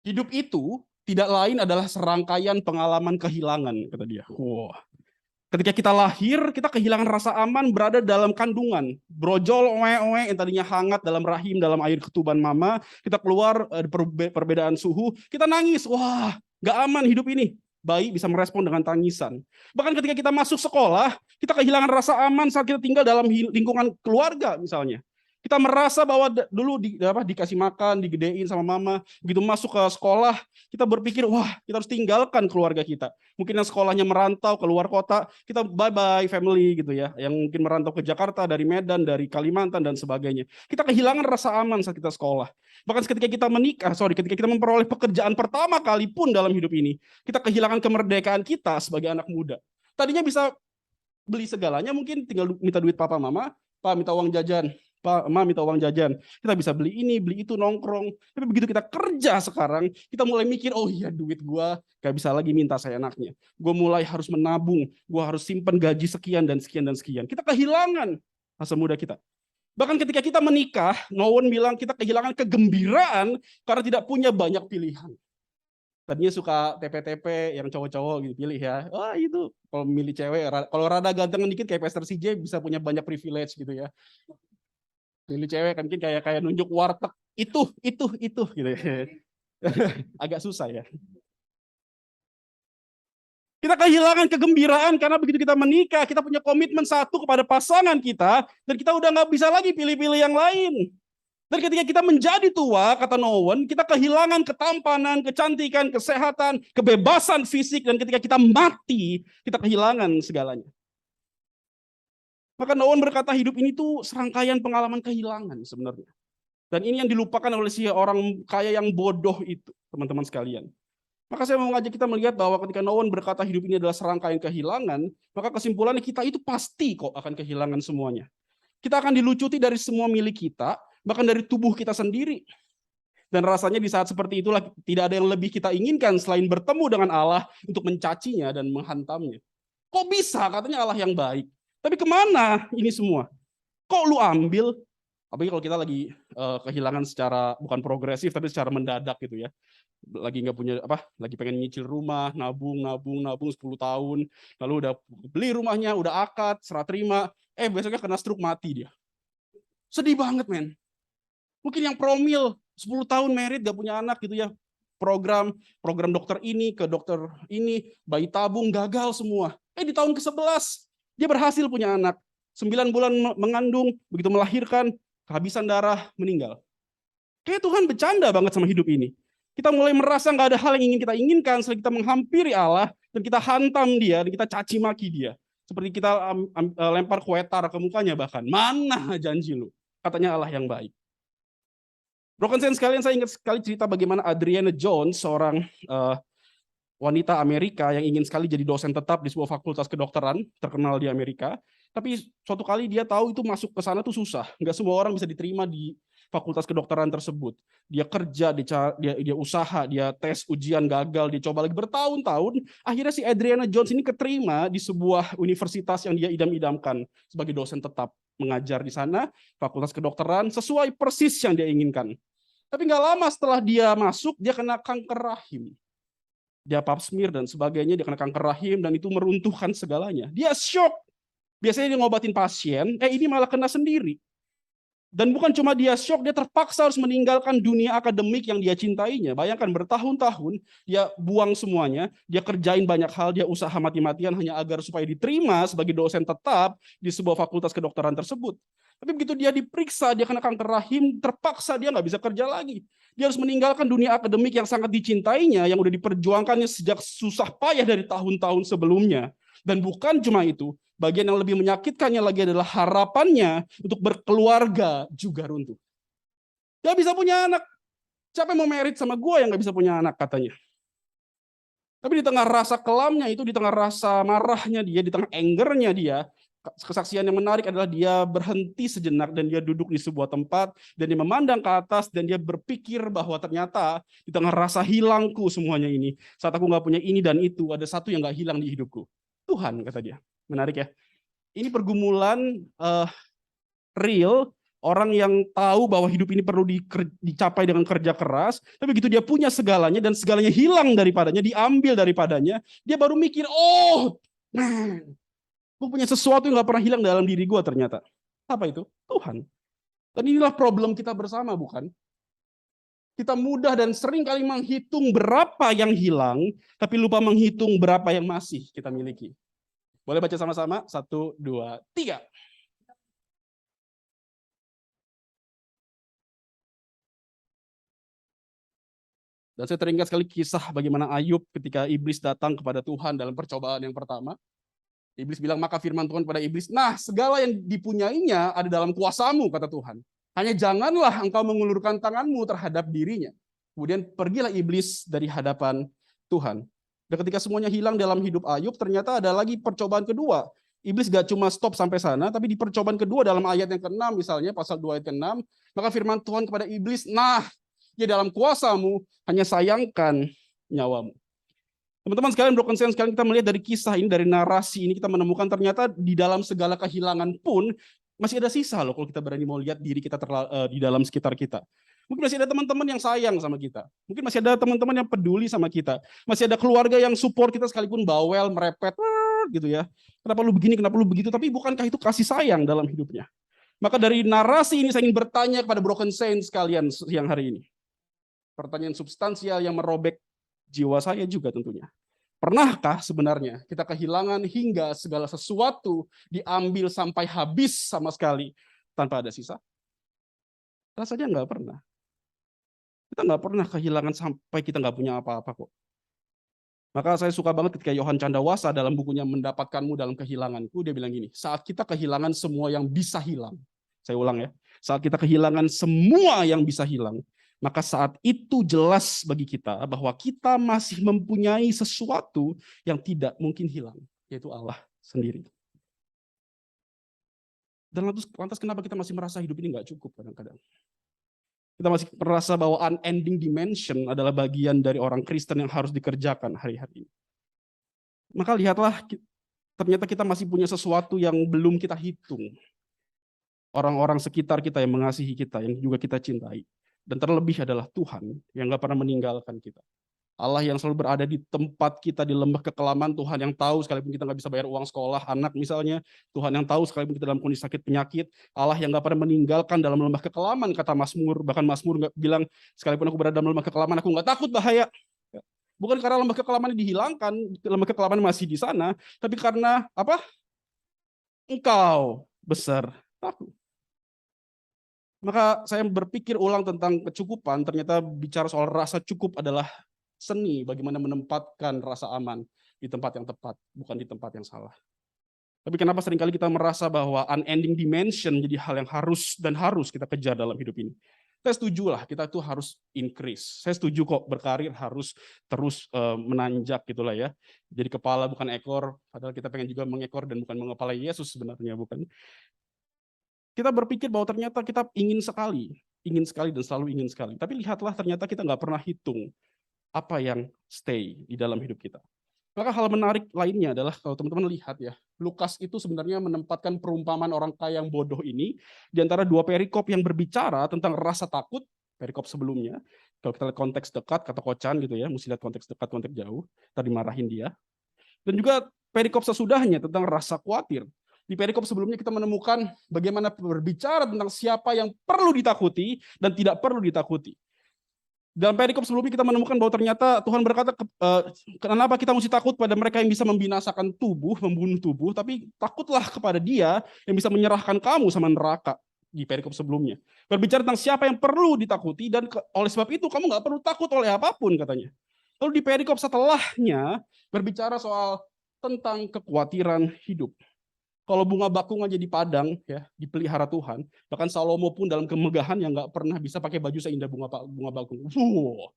hidup itu tidak lain adalah serangkaian pengalaman kehilangan, kata dia. Wow. Ketika kita lahir, kita kehilangan rasa aman berada dalam kandungan. Brojol, oe-oe yang tadinya hangat dalam rahim, dalam air ketuban mama. Kita keluar, perbedaan suhu, kita nangis. Wah, gak aman hidup ini. Bayi bisa merespon dengan tangisan. Bahkan ketika kita masuk sekolah, kita kehilangan rasa aman saat kita tinggal dalam lingkungan keluarga misalnya. Kita merasa bahwa dulu dikasih makan, digedein sama mama. Begitu masuk ke sekolah, kita berpikir, wah kita harus tinggalkan keluarga kita. Mungkin yang sekolahnya merantau keluar kota, kita bye-bye family gitu ya. Yang mungkin merantau ke Jakarta, dari Medan, dari Kalimantan, dan sebagainya. Kita kehilangan rasa aman saat kita sekolah. Bahkan ketika kita ketika kita memperoleh pekerjaan pertama kali pun dalam hidup ini, kita kehilangan kemerdekaan kita sebagai anak muda. Tadinya bisa beli segalanya, mungkin tinggal minta duit papa mama, Pak minta uang jajan, Pak, Ma minta uang jajan. Kita bisa beli ini, beli itu, nongkrong. Tapi begitu kita kerja sekarang, kita mulai mikir, oh iya duit gua gak bisa lagi minta seenaknya. Gue mulai harus menabung, gue harus simpen gaji sekian dan sekian dan sekian. Kita kehilangan masa muda kita. Bahkan ketika kita menikah, Nouwen bilang kita kehilangan kegembiraan karena tidak punya banyak pilihan. Tadinya suka TP-TP yang cowok-cowok gitu pilih ya. Wah itu kalau milih cewek, kalau rada ganteng dikit kayak Pastor CJ bisa punya banyak privilege gitu ya. Pilih cewek kan mungkin kayak nunjuk warteg itu gitu ya. Agak susah ya. Kita kehilangan kegembiraan karena begitu kita menikah, kita punya komitmen satu kepada pasangan kita dan kita udah nggak bisa lagi pilih-pilih yang lain. Dan ketika kita menjadi tua, kata Nouwen, kita kehilangan ketampanan, kecantikan, kesehatan, kebebasan fisik, dan ketika kita mati, kita kehilangan segalanya. Maka Nouwen berkata hidup ini tuh serangkaian pengalaman kehilangan sebenarnya. Dan ini yang dilupakan oleh si orang kaya yang bodoh itu, teman-teman sekalian. Maka saya mau mengajak kita melihat bahwa ketika Nouwen berkata hidup ini adalah serangkaian kehilangan, maka kesimpulannya kita itu pasti kok akan kehilangan semuanya. Kita akan dilucuti dari semua milik kita, bahkan dari tubuh kita sendiri. Dan rasanya di saat seperti itulah tidak ada yang lebih kita inginkan selain bertemu dengan Allah untuk mencacinya dan menghantamnya. Kok bisa katanya Allah yang baik? Tapi kemana ini semua? Kok lu ambil? Apalagi kalau kita lagi kehilangan secara bukan progresif tapi secara mendadak gitu ya. Lagi nggak punya lagi pengen nyicil rumah, nabung 10 tahun, lalu udah beli rumahnya, udah akad, serah terima, besoknya kena stroke mati dia. Sedih banget men. Mungkin yang promil 10 tahun married gak punya anak gitu ya. Program dokter ini ke dokter ini, bayi tabung gagal semua. Di tahun ke-11 dia berhasil punya anak. 9 bulan mengandung, begitu melahirkan, kehabisan darah, meninggal. Kayak Tuhan bercanda banget sama hidup ini. Kita mulai merasa gak ada hal yang ingin kita inginkan selain kita menghampiri Allah dan kita hantam dia dan kita caci maki dia. Seperti kita lempar kue tar ke mukanya bahkan. Mana janji lu? Katanya Allah yang baik. Broken Saints sekalian, saya ingat sekali cerita bagaimana Adrienne Jones, seorang wanita Amerika yang ingin sekali jadi dosen tetap di sebuah fakultas kedokteran terkenal di Amerika. Tapi suatu kali dia tahu itu masuk ke sana tuh susah. Nggak semua orang bisa diterima di fakultas kedokteran tersebut. Dia kerja, dia usaha, dia tes ujian gagal, dia coba lagi bertahun-tahun. Akhirnya si Adrienne Jones ini keterima di sebuah universitas yang dia idam-idamkan sebagai dosen tetap mengajar di sana, fakultas kedokteran sesuai persis yang dia inginkan. Tapi nggak lama setelah dia masuk, dia kena kanker rahim. Dia pap smear dan sebagainya, dia kena kanker rahim dan itu meruntuhkan segalanya. Dia shock. Biasanya dia ngobatin pasien, ini malah kena sendiri. Dan bukan cuma dia shock, dia terpaksa harus meninggalkan dunia akademik yang dia cintainya. Bayangkan bertahun-tahun dia buang semuanya, dia kerjain banyak hal, dia usaha mati-matian hanya agar supaya diterima sebagai dosen tetap di sebuah fakultas kedokteran tersebut. Tapi begitu dia diperiksa, dia kena kanker rahim, terpaksa dia nggak bisa kerja lagi. Dia harus meninggalkan dunia akademik yang sangat dicintainya, yang udah diperjuangkannya sejak susah payah dari tahun-tahun sebelumnya. Dan bukan cuma itu, bagian yang lebih menyakitkannya lagi adalah harapannya untuk berkeluarga juga runtuh. Gak bisa punya anak. Siapa yang mau merit sama gue yang gak bisa punya anak katanya. Tapi di tengah rasa kelamnya itu, di tengah rasa marahnya dia, di tengah angernya dia, kesaksian yang menarik adalah dia berhenti sejenak dan dia duduk di sebuah tempat dan dia memandang ke atas dan dia berpikir bahwa ternyata di tengah rasa hilangku semuanya ini, saat aku gak punya ini dan itu, ada satu yang gak hilang di hidupku. Tuhan, kata dia. Menarik ya. Ini pergumulan real. Orang yang tahu bahwa hidup ini perlu dicapai dengan kerja keras, tapi begitu dia punya segalanya dan segalanya hilang daripadanya, diambil daripadanya, dia baru mikir, oh, man, gue punya sesuatu yang gak pernah hilang dalam diri gue ternyata. Apa itu? Tuhan. Dan inilah problem kita bersama, bukan? Kita mudah dan sering kali menghitung berapa yang hilang, tapi lupa menghitung berapa yang masih kita miliki. Boleh baca sama-sama? 1, 2, 3. Dan saya teringat sekali kisah bagaimana Ayub ketika iblis datang kepada Tuhan dalam percobaan yang pertama. Iblis bilang, maka firman Tuhan pada iblis, nah segala yang dipunyainya ada dalam kuasamu, kata Tuhan. Hanya janganlah engkau mengulurkan tanganmu terhadap dirinya. Kemudian pergilah iblis dari hadapan Tuhan. Dan ketika semuanya hilang dalam hidup Ayub, ternyata ada lagi percobaan kedua. Iblis gak cuma stop sampai sana, tapi di percobaan kedua dalam ayat yang ke-6 misalnya, pasal 2 ayat ke-6, maka firman Tuhan kepada iblis, nah, ya dalam kuasamu, hanya sayangkan nyawamu. Teman-teman sekalian, broken saints, sekalian kita melihat dari kisah ini, dari narasi ini, kita menemukan ternyata di dalam segala kehilangan pun, masih ada sisa loh kalau kita berani mau lihat diri kita di dalam sekitar kita. Mungkin masih ada teman-teman yang sayang sama kita. Mungkin masih ada teman-teman yang peduli sama kita. Masih ada keluarga yang support kita sekalipun bawel, merepet, gitu ya. Kenapa lu begini, kenapa lu begitu, tapi bukankah itu kasih sayang dalam hidupnya? Maka dari narasi ini saya ingin bertanya kepada broken saints sekalian siang hari ini. Pertanyaan substansial yang merobek jiwa saya juga tentunya. Pernahkah sebenarnya kita kehilangan hingga segala sesuatu diambil sampai habis sama sekali tanpa ada sisa? Rasanya nggak pernah. Kita nggak pernah kehilangan sampai kita nggak punya apa-apa kok. Maka saya suka banget ketika Yohan Chandrawasa dalam bukunya Mendapatkanmu dalam Kehilanganku, dia bilang gini, saat kita kehilangan semua yang bisa hilang, saya ulang ya, saat kita kehilangan semua yang bisa hilang, maka saat itu jelas bagi kita bahwa kita masih mempunyai sesuatu yang tidak mungkin hilang, yaitu Allah sendiri. Dan lantas kenapa kita masih merasa hidup ini nggak cukup kadang-kadang? Kita masih merasa bahwa unending dimension adalah bagian dari orang Kristen yang harus dikerjakan hari-hari ini. Maka lihatlah, ternyata kita masih punya sesuatu yang belum kita hitung. Orang-orang sekitar kita yang mengasihi kita, yang juga kita cintai. Dan terlebih adalah Tuhan yang gak pernah meninggalkan kita. Allah yang selalu berada di tempat kita di lembah kekelaman, Tuhan yang tahu sekalipun kita nggak bisa bayar uang sekolah anak misalnya, Tuhan yang tahu sekalipun kita dalam kondisi sakit penyakit, Allah yang nggak pernah meninggalkan dalam lembah kekelaman, kata Mazmur, bahkan Mazmur nggak bilang sekalipun aku berada dalam lembah kekelaman aku nggak takut bahaya. Bukan karena lembah kekelaman dihilangkan, lembah kekelaman masih di sana, tapi karena apa? Engkau besar aku. Maka saya berpikir ulang tentang kecukupan, ternyata bicara soal rasa cukup adalah seni bagaimana menempatkan rasa aman di tempat yang tepat, bukan di tempat yang salah. Tapi kenapa seringkali kita merasa bahwa unending dimension jadi hal yang harus kita kejar dalam hidup ini? Saya setuju lah, kita itu harus increase. Saya setuju kok berkarir harus terus menanjak gitulah ya. Jadi kepala bukan ekor, padahal kita pengen juga mengekor dan bukan mengepalai Yesus sebenarnya, bukan. Kita berpikir bahwa ternyata kita ingin sekali dan selalu ingin sekali. Tapi lihatlah ternyata kita nggak pernah hitung apa yang stay di dalam hidup kita. Maka hal menarik lainnya adalah kalau teman-teman lihat ya, Lukas itu sebenarnya menempatkan perumpamaan orang kaya yang bodoh ini di antara dua perikop yang berbicara tentang rasa takut, perikop sebelumnya. Kalau kita lihat konteks dekat, kata Kocan gitu ya, mesti lihat konteks dekat, konteks jauh, tadi marahin dia. Dan juga perikop sesudahnya tentang rasa khawatir. Di perikop sebelumnya kita menemukan bagaimana berbicara tentang siapa yang perlu ditakuti dan tidak perlu ditakuti. Dalam perikop sebelumnya kita menemukan bahwa ternyata Tuhan berkata, kenapa kita mesti takut pada mereka yang bisa membinasakan tubuh, membunuh tubuh, tapi takutlah kepada Dia yang bisa menyerahkan kamu sama neraka. di perikop sebelumnya. Berbicara tentang siapa yang perlu ditakuti dan oleh sebab itu kamu nggak perlu takut oleh apapun katanya. Lalu di perikop setelahnya berbicara soal tentang kekhawatiran hidup. Kalau bunga bakung aja di padang ya dipelihara Tuhan, bahkan Salomo pun dalam kemegahan yang nggak pernah bisa pakai baju seindah bunga bakung. Wow,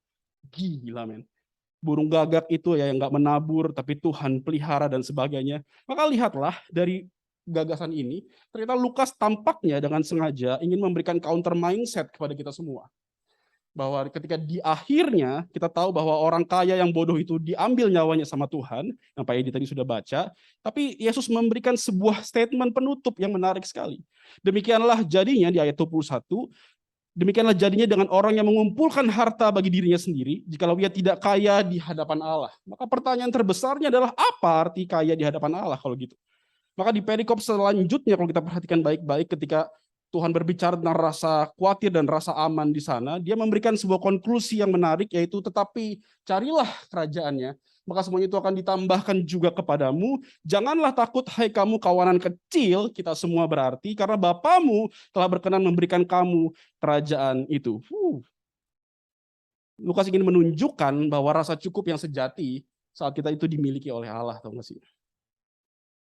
gila men. Burung gagak itu ya yang nggak menabur, tapi Tuhan pelihara dan sebagainya. Maka lihatlah dari gagasan ini, ternyata Lukas tampaknya dengan sengaja ingin memberikan counter mindset kepada kita semua. Bahwa ketika di akhirnya kita tahu bahwa orang kaya yang bodoh itu diambil nyawanya sama Tuhan, yang Pak Edi tadi sudah baca, tapi Yesus memberikan sebuah statement penutup yang menarik sekali. Demikianlah jadinya di ayat 21, demikianlah jadinya dengan orang yang mengumpulkan harta bagi dirinya sendiri, jikalau ia tidak kaya di hadapan Allah. Maka pertanyaan terbesarnya adalah apa arti kaya di hadapan Allah kalau gitu? Maka di perikop selanjutnya kalau kita perhatikan baik-baik ketika Tuhan berbicara tentang rasa khawatir dan rasa aman di sana, dia memberikan sebuah konklusi yang menarik, yaitu tetapi carilah kerajaannya, maka semuanya itu akan ditambahkan juga kepadamu. Janganlah takut, hai kamu kawanan kecil, kita semua berarti, karena Bapamu telah berkenan memberikan kamu kerajaan itu. Lukas ingin menunjukkan bahwa rasa cukup yang sejati saat kita itu dimiliki oleh Allah, tahu nggak sih?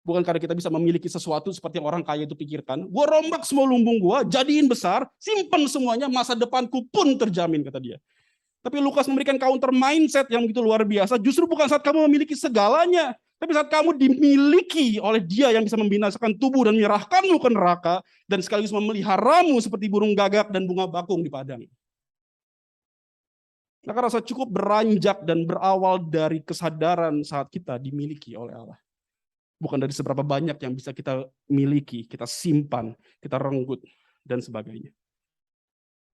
Bukan karena kita bisa memiliki sesuatu seperti yang orang kaya itu pikirkan. Gue rombak semua lumbung gue, jadiin besar, simpen semuanya, masa depanku pun terjamin, kata dia. Tapi Lukas memberikan counter mindset yang begitu luar biasa. Justru bukan saat kamu memiliki segalanya, tapi saat kamu dimiliki oleh Dia yang bisa membinasakan tubuh dan menyerahkanmu ke neraka, dan sekaligus memeliharamu seperti burung gagak dan bunga bakung di padang. Maka rasa cukup beranjak dan berawal dari kesadaran saat kita dimiliki oleh Allah. Bukan dari seberapa banyak yang bisa kita miliki, kita simpan, kita renggut, dan sebagainya.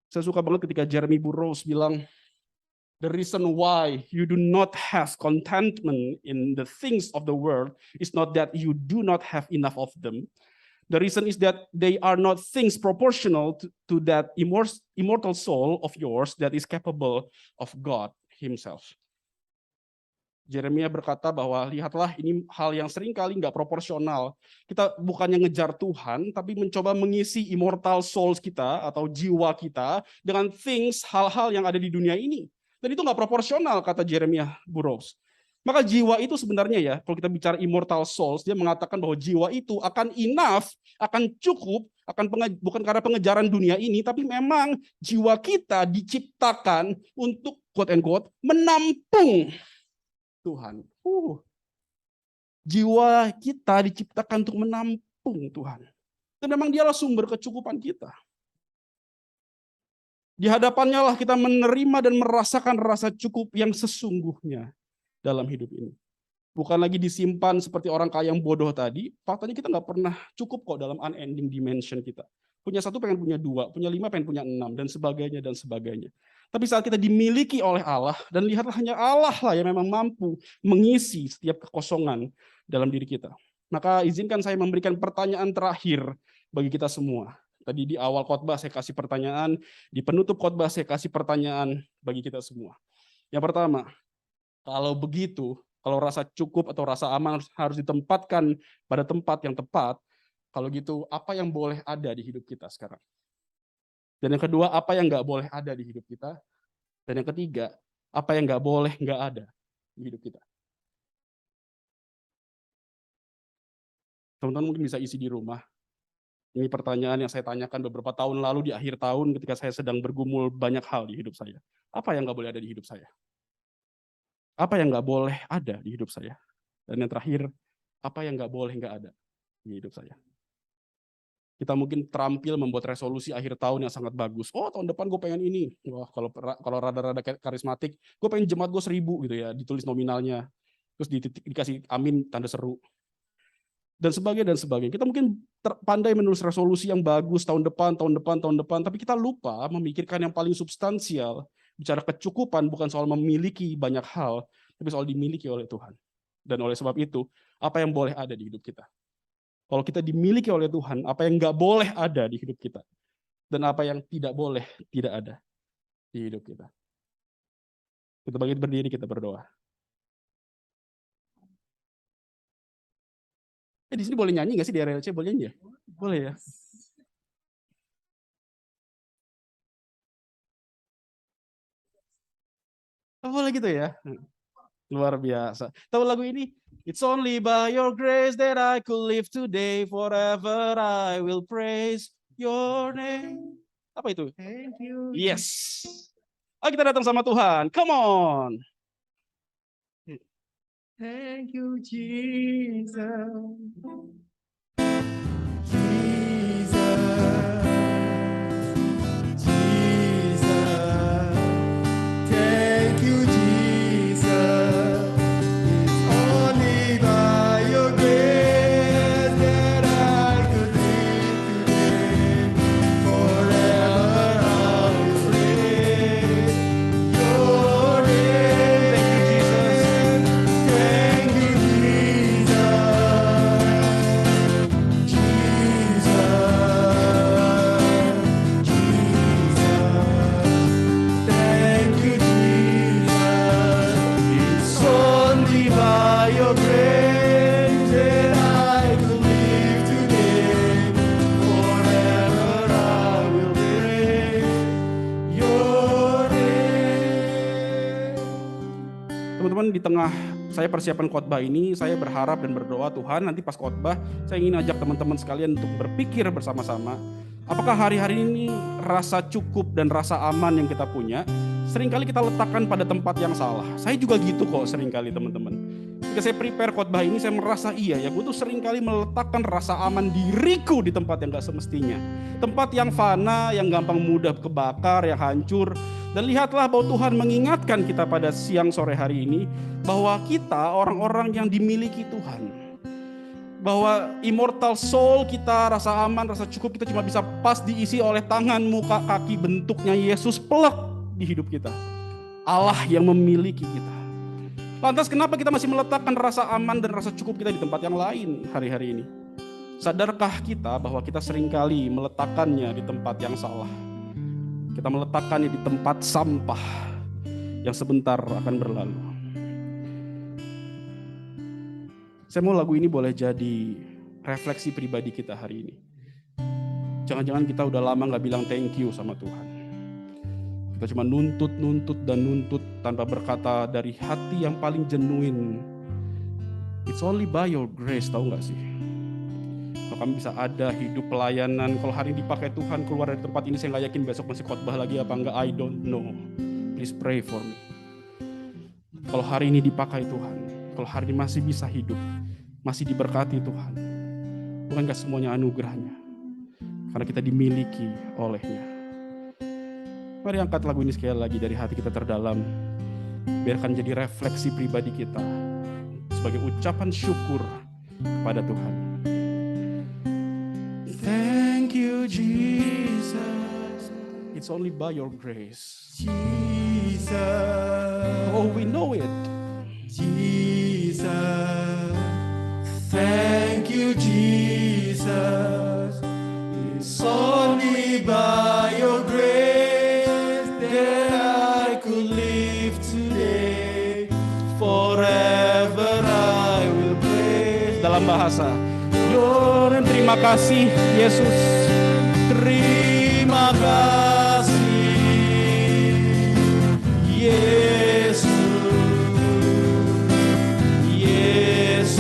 Saya suka banget ketika Jeremy Burroughs bilang, the reason why you do not have contentment in the things of the world is not that you do not have enough of them. The reason is that they are not things proportional to that immortal soul of yours that is capable of God Himself. Yeremia berkata bahwa lihatlah ini hal yang seringkali nggak proporsional. Kita bukannya ngejar Tuhan, tapi mencoba mengisi immortal souls kita atau jiwa kita dengan things, hal-hal yang ada di dunia ini. Dan itu nggak proporsional, kata Yeremia Burroughs. Maka jiwa itu sebenarnya ya, kalau kita bicara immortal souls, dia mengatakan bahwa jiwa itu akan enough, akan cukup, bukan karena pengejaran dunia ini, tapi memang jiwa kita diciptakan untuk quote and quote menampung Tuhan. Jiwa kita diciptakan untuk menampung Tuhan. Dan memang Dialah sumber kecukupan kita. Di hadapannya lah kita menerima dan merasakan rasa cukup yang sesungguhnya dalam hidup ini. Bukan lagi disimpan seperti orang kaya yang bodoh tadi. Faktanya kita nggak pernah cukup kok dalam unending dimension kita. Punya satu pengen punya dua, punya 5 pengen punya 6, dan sebagainya, dan sebagainya. Tapi saat kita dimiliki oleh Allah, dan lihatlah hanya Allah lah yang memang mampu mengisi setiap kekosongan dalam diri kita. Maka izinkan saya memberikan pertanyaan terakhir bagi kita semua. Tadi di awal khotbah saya kasih pertanyaan, di penutup khotbah saya kasih pertanyaan bagi kita semua. Yang pertama, kalau begitu, kalau rasa cukup atau rasa aman harus ditempatkan pada tempat yang tepat, kalau gitu apa yang boleh ada di hidup kita sekarang? Dan yang kedua, apa yang nggak boleh ada di hidup kita? Dan yang ketiga, apa yang nggak boleh nggak ada di hidup kita? Teman-teman mungkin bisa isi di rumah. Ini pertanyaan yang saya tanyakan beberapa tahun lalu di akhir tahun ketika saya sedang bergumul banyak hal di hidup saya. Apa yang nggak boleh ada di hidup saya? Apa yang nggak boleh ada di hidup saya? Dan yang terakhir, apa yang nggak boleh nggak ada di hidup saya? Kita mungkin terampil membuat resolusi akhir tahun yang sangat bagus. Oh, tahun depan gue pengen ini. Wah, kalau rada-rada karismatik, gue pengen jemaat gue 1000 gitu ya, ditulis nominalnya. Terus dikasih amin tanda seru. Dan sebagainya, dan sebagainya. Kita mungkin pandai menulis resolusi yang bagus tahun depan, tapi kita lupa memikirkan yang paling substansial. Bicara kecukupan bukan soal memiliki banyak hal, tapi soal dimiliki oleh Tuhan. Dan oleh sebab itu, apa yang boleh ada di hidup kita? Kalau kita dimiliki oleh Tuhan, apa yang nggak boleh ada di hidup kita? Dan apa yang tidak boleh tidak ada di hidup kita? Kita bangkit berdiri, kita berdoa. Di sini boleh nyanyi nggak sih di RLC? Boleh nyanyi ya? Boleh ya? Oh, boleh gitu ya? Luar biasa. Tahu lagu ini? It's only by your grace that I could live today, forever I will praise your name. Apa itu? Thank you. Yes. Ayo kita datang sama Tuhan. Come on. Thank you, Jesus. Teman-teman, di tengah saya persiapan khotbah ini, saya berharap dan berdoa Tuhan nanti pas khotbah, saya ingin ajak teman-teman sekalian untuk berpikir bersama-sama, apakah hari-hari ini rasa cukup dan rasa aman yang kita punya, seringkali kita letakkan pada tempat yang salah. Saya juga gitu kok seringkali teman-teman. Ketika saya prepare khotbah ini, saya merasa iya ya, gue tuh seringkali meletakkan rasa aman diriku di tempat yang gak semestinya. Tempat yang fana, yang gampang mudah kebakar, yang hancur. Dan lihatlah bahwa Tuhan mengingatkan kita pada siang sore hari ini bahwa kita orang-orang yang dimiliki Tuhan. Bahwa immortal soul kita, rasa aman, rasa cukup kita cuma bisa pas diisi oleh tangan, muka, kaki, bentuknya Yesus pelak di hidup kita. Allah yang memiliki kita. Lantas kenapa kita masih meletakkan rasa aman dan rasa cukup kita di tempat yang lain hari-hari ini? Sadarkah kita bahwa kita seringkali meletakkannya di tempat yang salah? Kita meletakkannya di tempat sampah yang sebentar akan berlalu. Saya mau lagu ini boleh jadi refleksi pribadi kita hari ini. Jangan-jangan kita udah lama gak bilang thank you sama Tuhan. Kita cuma nuntut tanpa berkata dari hati yang paling genuine. It's only by your grace, tahu gak sih? Kalau kami bisa ada hidup pelayanan, kalau hari ini dipakai Tuhan keluar dari tempat ini, saya gak yakin besok masih khotbah lagi apa enggak, I don't know. Please pray for me. Kalau hari ini dipakai Tuhan, kalau hari ini masih bisa hidup, masih diberkati Tuhan, bukan gak semuanya anugerahnya, karena kita dimiliki olehnya. Mari angkat lagu ini sekali lagi dari hati kita terdalam, biarkan jadi refleksi pribadi kita sebagai ucapan syukur kepada Tuhan. Thank you Jesus, it's only by your grace. Jesus, Oh, we know it. Jesus, thank you Jesus, it's only by your grace that I could live today, forever I will praise. Dalam bahasa Lord, terima kasih Yesus. Terima kasih Yesus, Yesus,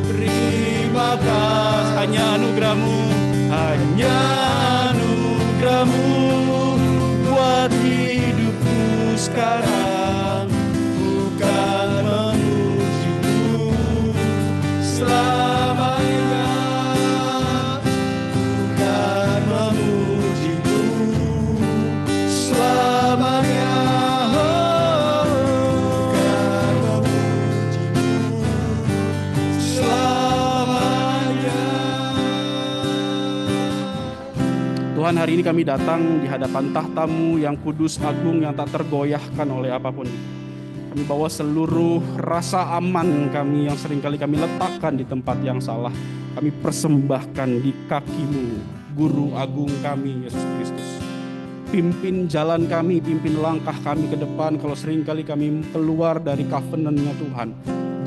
terima kasih. Hanya anugerah-Mu, Hanya anugerah-Mu buat hidupku sekarang, bukan menuju selamanya, bukan memujimu selamanya, bukan memujimu selamanya. Tuhan, hari ini kami datang di hadapan tahta-Mu yang kudus, agung, yang tak tergoyahkan oleh apapun. Kami bawa seluruh rasa aman kami yang seringkali kami letakkan di tempat yang salah. Kami persembahkan di kaki-Mu, Guru Agung kami, Yesus Kristus. Pimpin jalan kami, pimpin langkah kami ke depan kalau seringkali kami keluar dari covenant-Nya Tuhan.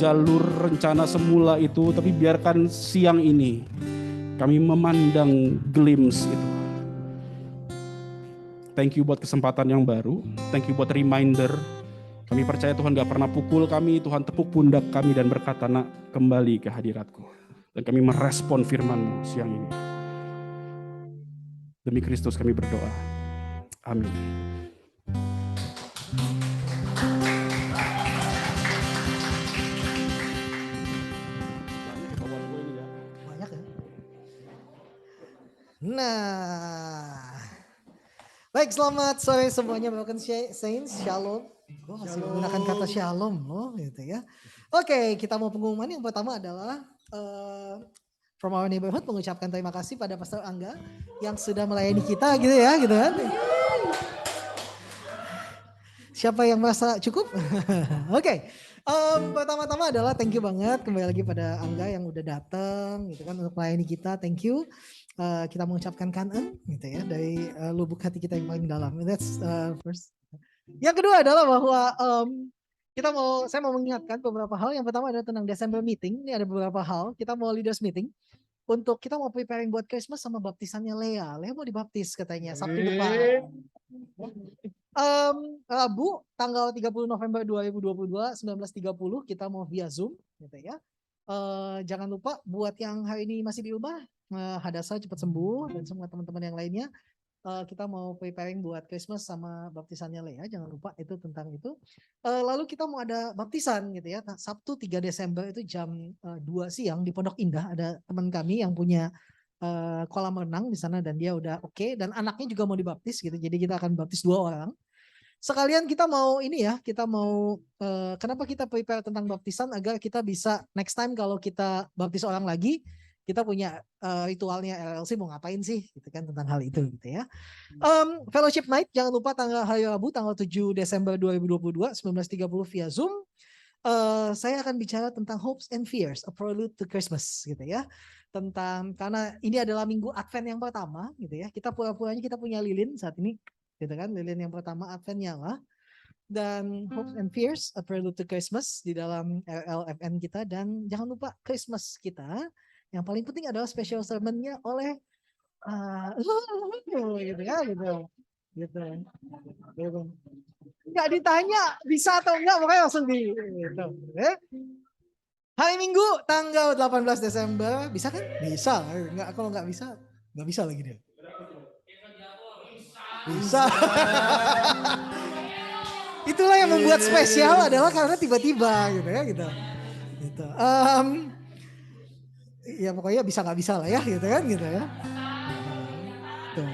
Jalur rencana semula itu, tapi biarkan siang ini kami memandang glimpse itu. Thank you buat kesempatan yang baru. Thank you buat reminder. Kami percaya Tuhan gak pernah pukul kami, Tuhan tepuk pundak kami dan berkata, nak, kembali ke hadiratku. Dan kami merespon firman-Mu siang ini. Demi Kristus kami berdoa. Amin. Banyak ya. Nah, baik, selamat sore semuanya, Broken Saints, Shalom. Gue masih menggunakan kata Shalom loh, gitu ya. Oke, kita mau pengumuman. Yang pertama adalah from our neighborhood mengucapkan terima kasih pada Pastor Angga yang sudah melayani kita, gitu ya, gitu kan. Siapa yang merasa cukup? Oke. Pertama-tama adalah thank you banget kembali lagi pada Angga yang udah datang gitu kan untuk melayani kita. Thank you. Kita mengucapkan kanan gitu ya dari lubuk hati kita yang paling dalam. That's first. Yang kedua adalah bahwa saya mau mengingatkan beberapa hal. Yang pertama adalah tentang December meeting. Ini ada beberapa hal. Kita mau leaders meeting untuk kita mau preparing buat Christmas sama baptisannya Lea. Lea mau dibaptis katanya Sabtu depan. Rabu tanggal 30 November 2022 19.30 kita mau via Zoom gitu ya. Jangan lupa buat yang hari ini masih di rumah, Hadasa cepat sembuh dan semua teman-teman yang lainnya. Kita mau preparing buat Christmas sama baptisannya Lea, jangan lupa itu tentang itu. Lalu kita mau ada baptisan gitu ya. Sabtu 3 Desember itu jam 2 siang di Pondok Indah, ada teman kami yang punya kolam renang di sana dan dia udah oke, dan anaknya juga mau dibaptis gitu. Jadi kita akan baptis 2 orang. Sekalian kita mau ini ya, kita mau kenapa kita prepare tentang baptisan agar kita bisa next time kalau kita baptis orang lagi, kita punya ritualnya LLC mau ngapain sih gitu kan tentang hal itu gitu ya. Fellowship Night jangan lupa hari Rabu tanggal 7 Desember 2022 19.30 via Zoom. Saya akan bicara tentang hopes and fears, a prelude to Christmas gitu ya. Karena ini adalah minggu Advent yang pertama gitu ya. Kita pura-puranya kita punya lilin saat ini gitu kan, lilin yang pertama Advent nyala, dan hopes and fears a prelude to Christmas di dalam RLFN kita. Dan jangan lupa Christmas kita yang paling penting adalah special sermonnya oleh gitu ya gitu. Nggak ditanya bisa atau enggak, makanya langsung di gitu. Hari Minggu tanggal 18 Desember bisa kan? Bisa. Enggak, kalau nggak bisa lagi dia. Bisa. Itulah yang membuat spesial adalah karena tiba-tiba gitu ya gitu. Ya pokoknya bisa nggak bisa lah ya gitu kan gitu ya. Gitu.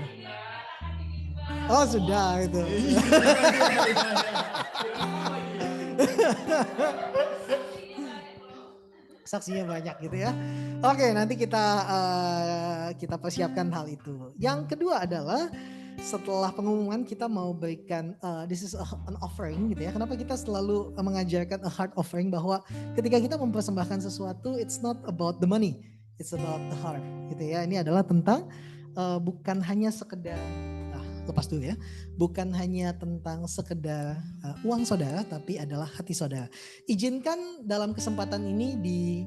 Oh sudah gitu. Saksinya banyak gitu ya. Oke, nanti kita persiapkan hal itu. Yang kedua adalah setelah pengumuman kita mau berikan this is an offering gitu ya. Kenapa kita selalu mengajarkan a heart offering, bahwa ketika kita mempersembahkan sesuatu, it's not about the money, it's about the heart gitu ya. Ini adalah tentang bukan hanya sekedar lepas dulu ya, bukan hanya tentang sekedar uang saudara, tapi adalah hati saudara. Izinkan dalam kesempatan ini di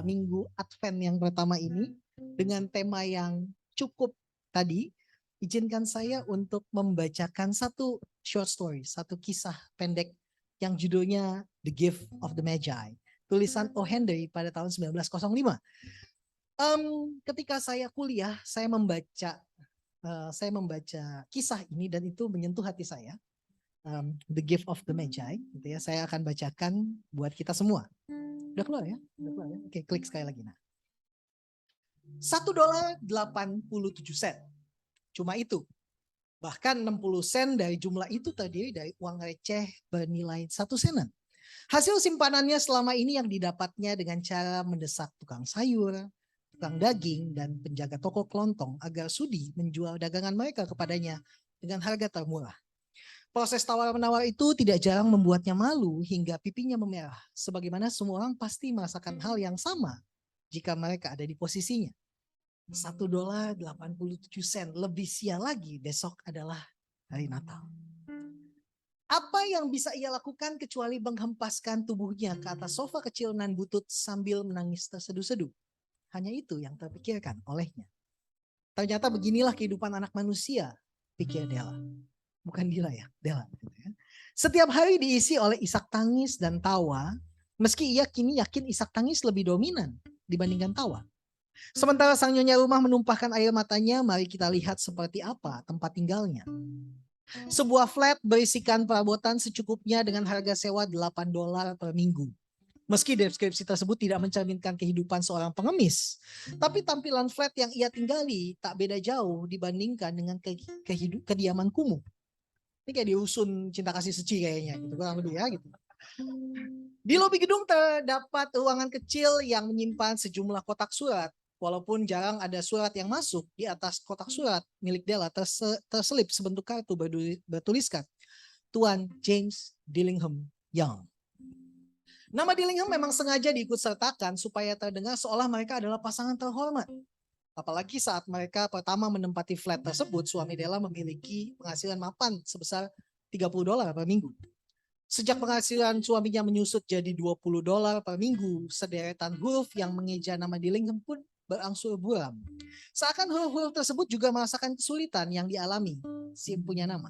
minggu Advent yang pertama ini dengan tema yang cukup tadi, izinkan saya untuk membacakan satu short story, satu kisah pendek yang judulnya The Gift of the Magi, tulisan O. Henry pada tahun 1905. Ketika saya kuliah, saya membaca kisah ini dan itu menyentuh hati saya. The Gift of the Magi, gitu ya. Saya akan bacakan buat kita semua. Udah keluar ya? Oke, klik sekali lagi. Nah, $1.87. Cuma itu. Bahkan 60 sen dari jumlah itu terdiri dari uang receh bernilai 1 senan. Hasil simpanannya selama ini yang didapatnya dengan cara mendesak tukang sayur, tukang daging, dan penjaga toko kelontong agar sudi menjual dagangan mereka kepadanya dengan harga termurah. Proses tawar-menawar itu tidak jarang membuatnya malu hingga pipinya memerah, sebagaimana semua orang pasti merasakan hal yang sama jika mereka ada di posisinya. $1.87, lebih sial lagi besok adalah hari Natal. Apa yang bisa ia lakukan kecuali menghempaskan tubuhnya ke atas sofa kecil nan butut sambil menangis terseduh-seduh. Hanya itu yang terpikirkan olehnya. Ternyata beginilah kehidupan anak manusia pikir Della. Bukan Dila ya, Della. Setiap hari diisi oleh isak tangis dan tawa, meski ia kini yakin isak tangis lebih dominan dibandingkan tawa. Sementara sang nyonya rumah menumpahkan air matanya, mari kita lihat seperti apa tempat tinggalnya. Sebuah flat berisikan perabotan secukupnya dengan harga sewa $8 per minggu. Meski deskripsi tersebut tidak mencerminkan kehidupan seorang pengemis, tapi tampilan flat yang ia tinggali tak beda jauh dibandingkan dengan kediaman kumuh. Ini kayak diusun Cinta Kasih Seci kayaknya, gitu, kurang lebih ya gitu. Di lobi gedung terdapat ruangan kecil yang menyimpan sejumlah kotak surat. Walaupun jarang ada surat yang masuk, di atas kotak surat milik Della terselip sebentuk kartu bertuliskan Tuan James Dillingham Young. Nama Dillingham memang sengaja diikutsertakan supaya terdengar seolah mereka adalah pasangan terhormat. Apalagi saat mereka pertama menempati flat tersebut, suami Della memiliki penghasilan mapan sebesar $30 per minggu. Sejak penghasilan suaminya menyusut jadi $20 per minggu, sederetan huruf yang mengeja nama Dillingham pun berangsur buram. Seakan huruf-huruf tersebut juga merasakan kesulitan yang dialami si punya nama.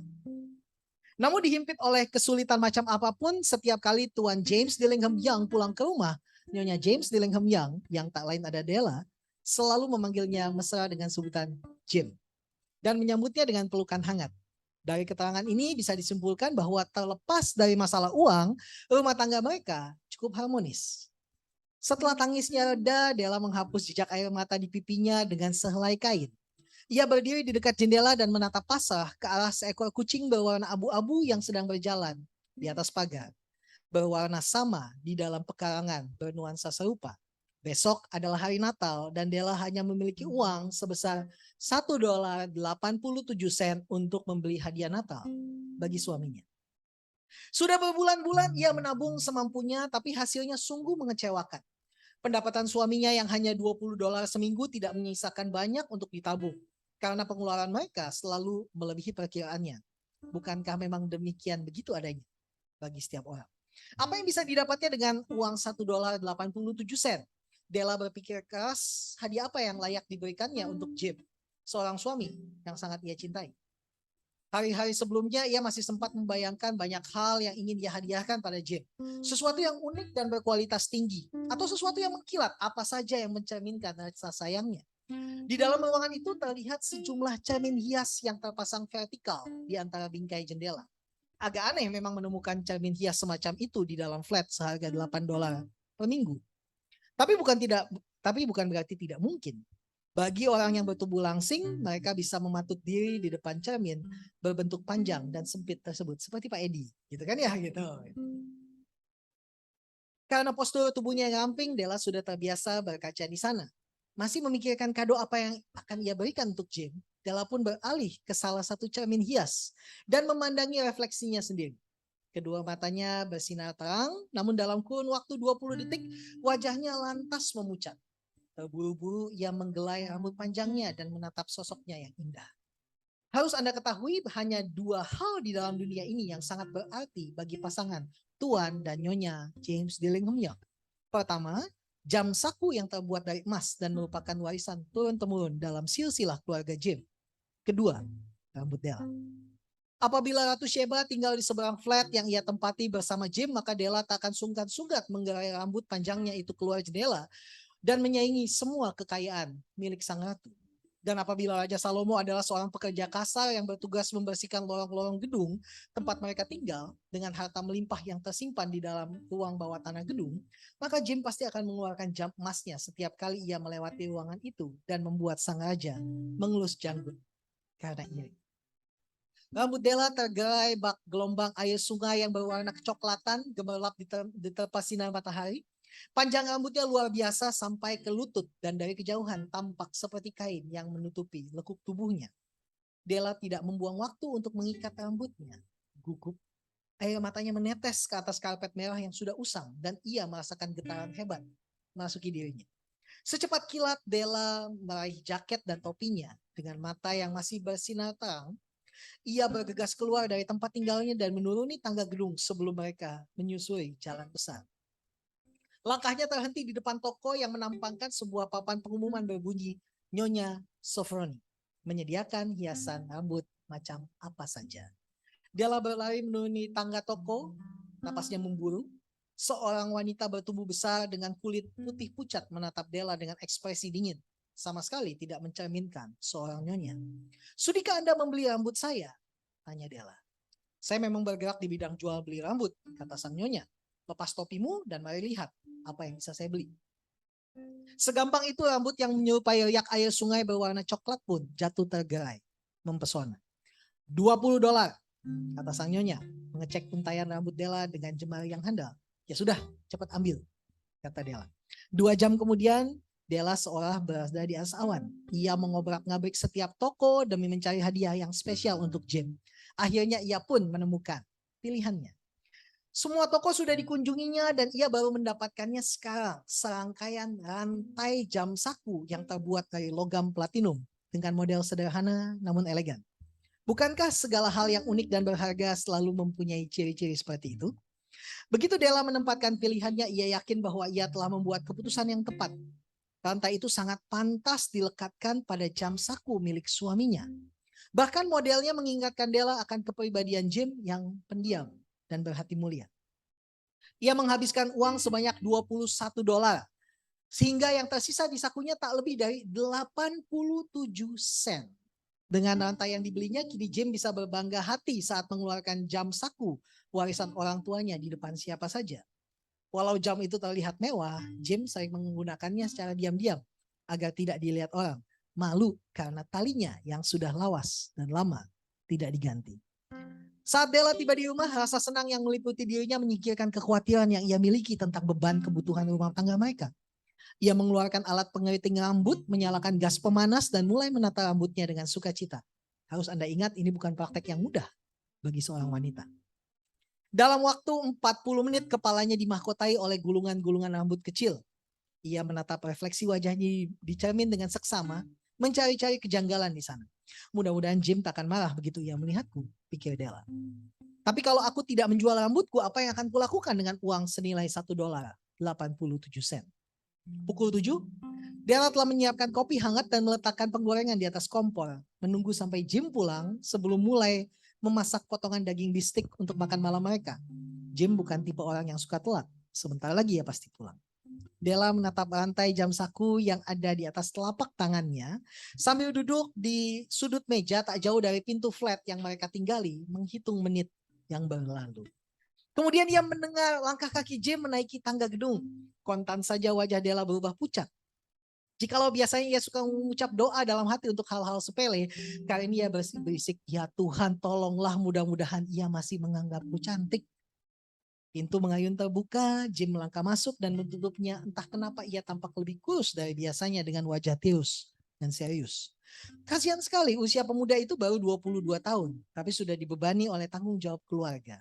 Namun dihimpit oleh kesulitan macam apapun, setiap kali Tuan James Dillingham Young pulang ke rumah, Nyonya James Dillingham Young, yang tak lain ada Della, selalu memanggilnya mesra dengan sebutan Jim dan menyambutnya dengan pelukan hangat. Dari keterangan ini bisa disimpulkan bahwa terlepas dari masalah uang, rumah tangga mereka cukup harmonis. Setelah tangisnya reda, Della menghapus jejak air mata di pipinya dengan sehelai kain. Ia berdiri di dekat jendela dan menatap pasrah ke arah seekor kucing berwarna abu-abu yang sedang berjalan di atas pagar. Berwarna sama di dalam pekarangan bernuansa serupa. Besok adalah hari Natal dan Della hanya memiliki uang sebesar $1.87 untuk membeli hadiah Natal bagi suaminya. Sudah berbulan-bulan ia menabung semampunya, tapi hasilnya sungguh mengecewakan. Pendapatan suaminya yang hanya $20 seminggu tidak menyisakan banyak untuk ditabung, karena pengeluaran mereka selalu melebihi perkiraannya. Bukankah memang demikian begitu adanya bagi setiap orang? Apa yang bisa didapatnya dengan uang $1.87? Della berpikir keras, hadiah apa yang layak diberikannya untuk Jim, seorang suami yang sangat ia cintai. Hari-hari sebelumnya ia masih sempat membayangkan banyak hal yang ingin ia hadiahkan pada Jim. Sesuatu yang unik dan berkualitas tinggi, atau sesuatu yang mengkilat, apa saja yang mencerminkan rasa sayangnya. Di dalam ruangan itu terlihat sejumlah cermin hias yang terpasang vertikal di antara bingkai jendela. Agak aneh memang menemukan cermin hias semacam itu di dalam flat seharga $8 per minggu. Tapi bukan berarti tidak mungkin. Bagi orang yang bertubuh langsing, mereka bisa mematut diri di depan cermin berbentuk panjang dan sempit tersebut, seperti Pak Edi, gitu kan ya, gitu. Karena postur tubuhnya yang ramping, Della sudah terbiasa berkaca di sana. Masih memikirkan kado apa yang akan ia berikan untuk Jim, Della pun beralih ke salah satu cermin hias dan memandangi refleksinya sendiri. Kedua matanya bersinar terang, namun dalam kurun waktu 20 detik, wajahnya lantas memucat. Terburu-buru ia menggelai rambut panjangnya dan menatap sosoknya yang indah. Harus Anda ketahui hanya dua hal di dalam dunia ini yang sangat berarti bagi pasangan Tuan dan Nyonya James Dillingham Young. Pertama, jam saku yang terbuat dari emas dan merupakan warisan turun-temurun dalam silsilah keluarga Jim. Kedua, rambut Della. Apabila Ratu Sheba tinggal di seberang flat yang ia tempati bersama Jim, maka Della tak akan sungkan-sungkan menggerai rambut panjangnya itu keluar jendela dan menyaingi semua kekayaan milik sang ratu. Dan apabila Raja Salomo adalah seorang pekerja kasar yang bertugas membersihkan lorong-lorong gedung tempat mereka tinggal dengan harta melimpah yang tersimpan di dalam ruang bawah tanah gedung, maka Jim pasti akan mengeluarkan jam emasnya setiap kali ia melewati ruangan itu dan membuat sang raja mengelus janggut karena iri. Rambut Della tergerai bak gelombang air sungai yang berwarna kecoklatan gemerlap diterpa sinar matahari. Panjang rambutnya luar biasa sampai ke lutut dan dari kejauhan tampak seperti kain yang menutupi lekuk tubuhnya. Della tidak membuang waktu untuk mengikat rambutnya. Gugup, air matanya menetes ke atas karpet merah yang sudah usang dan ia merasakan getaran hebat memasuki dirinya. Secepat kilat Della meraih jaket dan topinya dengan mata yang masih bersinar terang. Ia bergegas keluar dari tempat tinggalnya dan menuruni tangga gedung sebelum mereka menyusuri jalan besar. Langkahnya terhenti di depan toko yang menampakkan sebuah papan pengumuman berbunyi Nyonya Sofroni menyediakan hiasan rambut macam apa saja. Della berlari menuruni tangga toko, napasnya memburu. Seorang wanita bertubuh besar dengan kulit putih pucat menatap Della dengan ekspresi dingin. Sama sekali tidak mencerminkan seorang nyonya. Sudikah Anda membeli rambut saya? Tanya Della. Saya memang bergerak di bidang jual beli rambut, kata sang nyonya. Lepas topimu dan mari lihat apa yang bisa saya beli. Segampang itu rambut yang menyerupai riak air sungai berwarna coklat pun jatuh tergerai. Mempesona. $20, kata sang nyonya. Mengecek untayan rambut Della dengan jemari yang handal. Ya sudah, cepat ambil, kata Della. 2 jam kemudian, Della seolah berada di atas awan. Ia mengobrak-ngabrik setiap toko demi mencari hadiah yang spesial untuk Jim. Akhirnya ia pun menemukan pilihannya. Semua toko sudah dikunjunginya dan ia baru mendapatkannya sekarang. Serangkaian rantai jam saku yang terbuat dari logam platinum dengan model sederhana namun elegan. Bukankah segala hal yang unik dan berharga selalu mempunyai ciri-ciri seperti itu? Begitu Della menempatkan pilihannya, ia yakin bahwa ia telah membuat keputusan yang tepat. Rantai itu sangat pantas dilekatkan pada jam saku milik suaminya. Bahkan modelnya mengingatkan Della akan kepribadian Jim yang pendiam dan berhati mulia. Ia menghabiskan uang sebanyak $21, sehingga yang tersisa di sakunya tak lebih dari 87 sen. Dengan rantai yang dibelinya, kini Jim bisa berbangga hati saat mengeluarkan jam saku warisan orang tuanya di depan siapa saja. Walau jam itu terlihat mewah, Jim sering menggunakannya secara diam-diam agar tidak dilihat orang. Malu karena talinya yang sudah lawas dan lama tidak diganti. Saat Della tiba di rumah, rasa senang yang meliputi dirinya menyingkirkan kekhawatiran yang ia miliki tentang beban kebutuhan rumah tangga mereka. Ia mengeluarkan alat pengeriting rambut, menyalakan gas pemanas, dan mulai menata rambutnya dengan sukacita. Harus Anda ingat, ini bukan praktek yang mudah bagi seorang wanita. Dalam waktu 40 menit, kepalanya dimahkotai oleh gulungan-gulungan rambut kecil. Ia menatap refleksi wajahnya di cermin dengan seksama, mencari-cari kejanggalan di sana. Mudah-mudahan Jim tak akan marah begitu ia melihatku, pikir Della. Tapi kalau aku tidak menjual rambutku, apa yang akan kulakukan dengan uang senilai $1.87? Pukul 7, Della telah menyiapkan kopi hangat dan meletakkan penggorengan di atas kompor. Menunggu sampai Jim pulang sebelum mulai memasak potongan daging bistik untuk makan malam mereka. Jim bukan tipe orang yang suka telat. Sebentar lagi ia pasti pulang. Della menatap rantai jam saku yang ada di atas telapak tangannya sambil duduk di sudut meja tak jauh dari pintu flat yang mereka tinggali, menghitung menit yang berlalu. Kemudian ia mendengar langkah kaki Jim menaiki tangga gedung. Kontan saja wajah Della berubah pucat. Jikalau biasanya ia suka mengucap doa dalam hati untuk hal-hal sepele, kali ini ia berisik, ya Tuhan tolonglah, mudah-mudahan ia masih menganggapku cantik. Pintu mengayun terbuka, Jim melangkah masuk dan menutupnya. Entah kenapa ia tampak lebih kurus dari biasanya dengan wajah tirus dan serius. Kasihan sekali, usia pemuda itu baru 22 tahun, tapi sudah dibebani oleh tanggung jawab keluarga.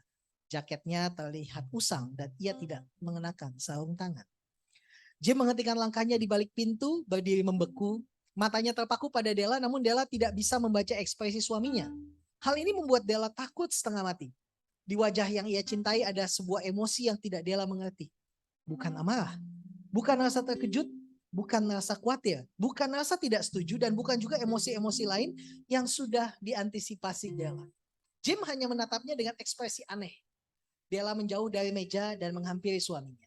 Jaketnya terlihat usang dan ia tidak mengenakan sarung tangan. Jim menghentikan langkahnya di balik pintu, berdiri membeku. Matanya terpaku pada Della, namun Della tidak bisa membaca ekspresi suaminya. Hal ini membuat Della takut setengah mati. Di wajah yang ia cintai ada sebuah emosi yang tidak Della mengerti. Bukan amarah, bukan rasa terkejut, bukan rasa khawatir, bukan rasa tidak setuju, dan bukan juga emosi-emosi lain yang sudah diantisipasi Della. Jim hanya menatapnya dengan ekspresi aneh. Della menjauh dari meja dan menghampiri suaminya.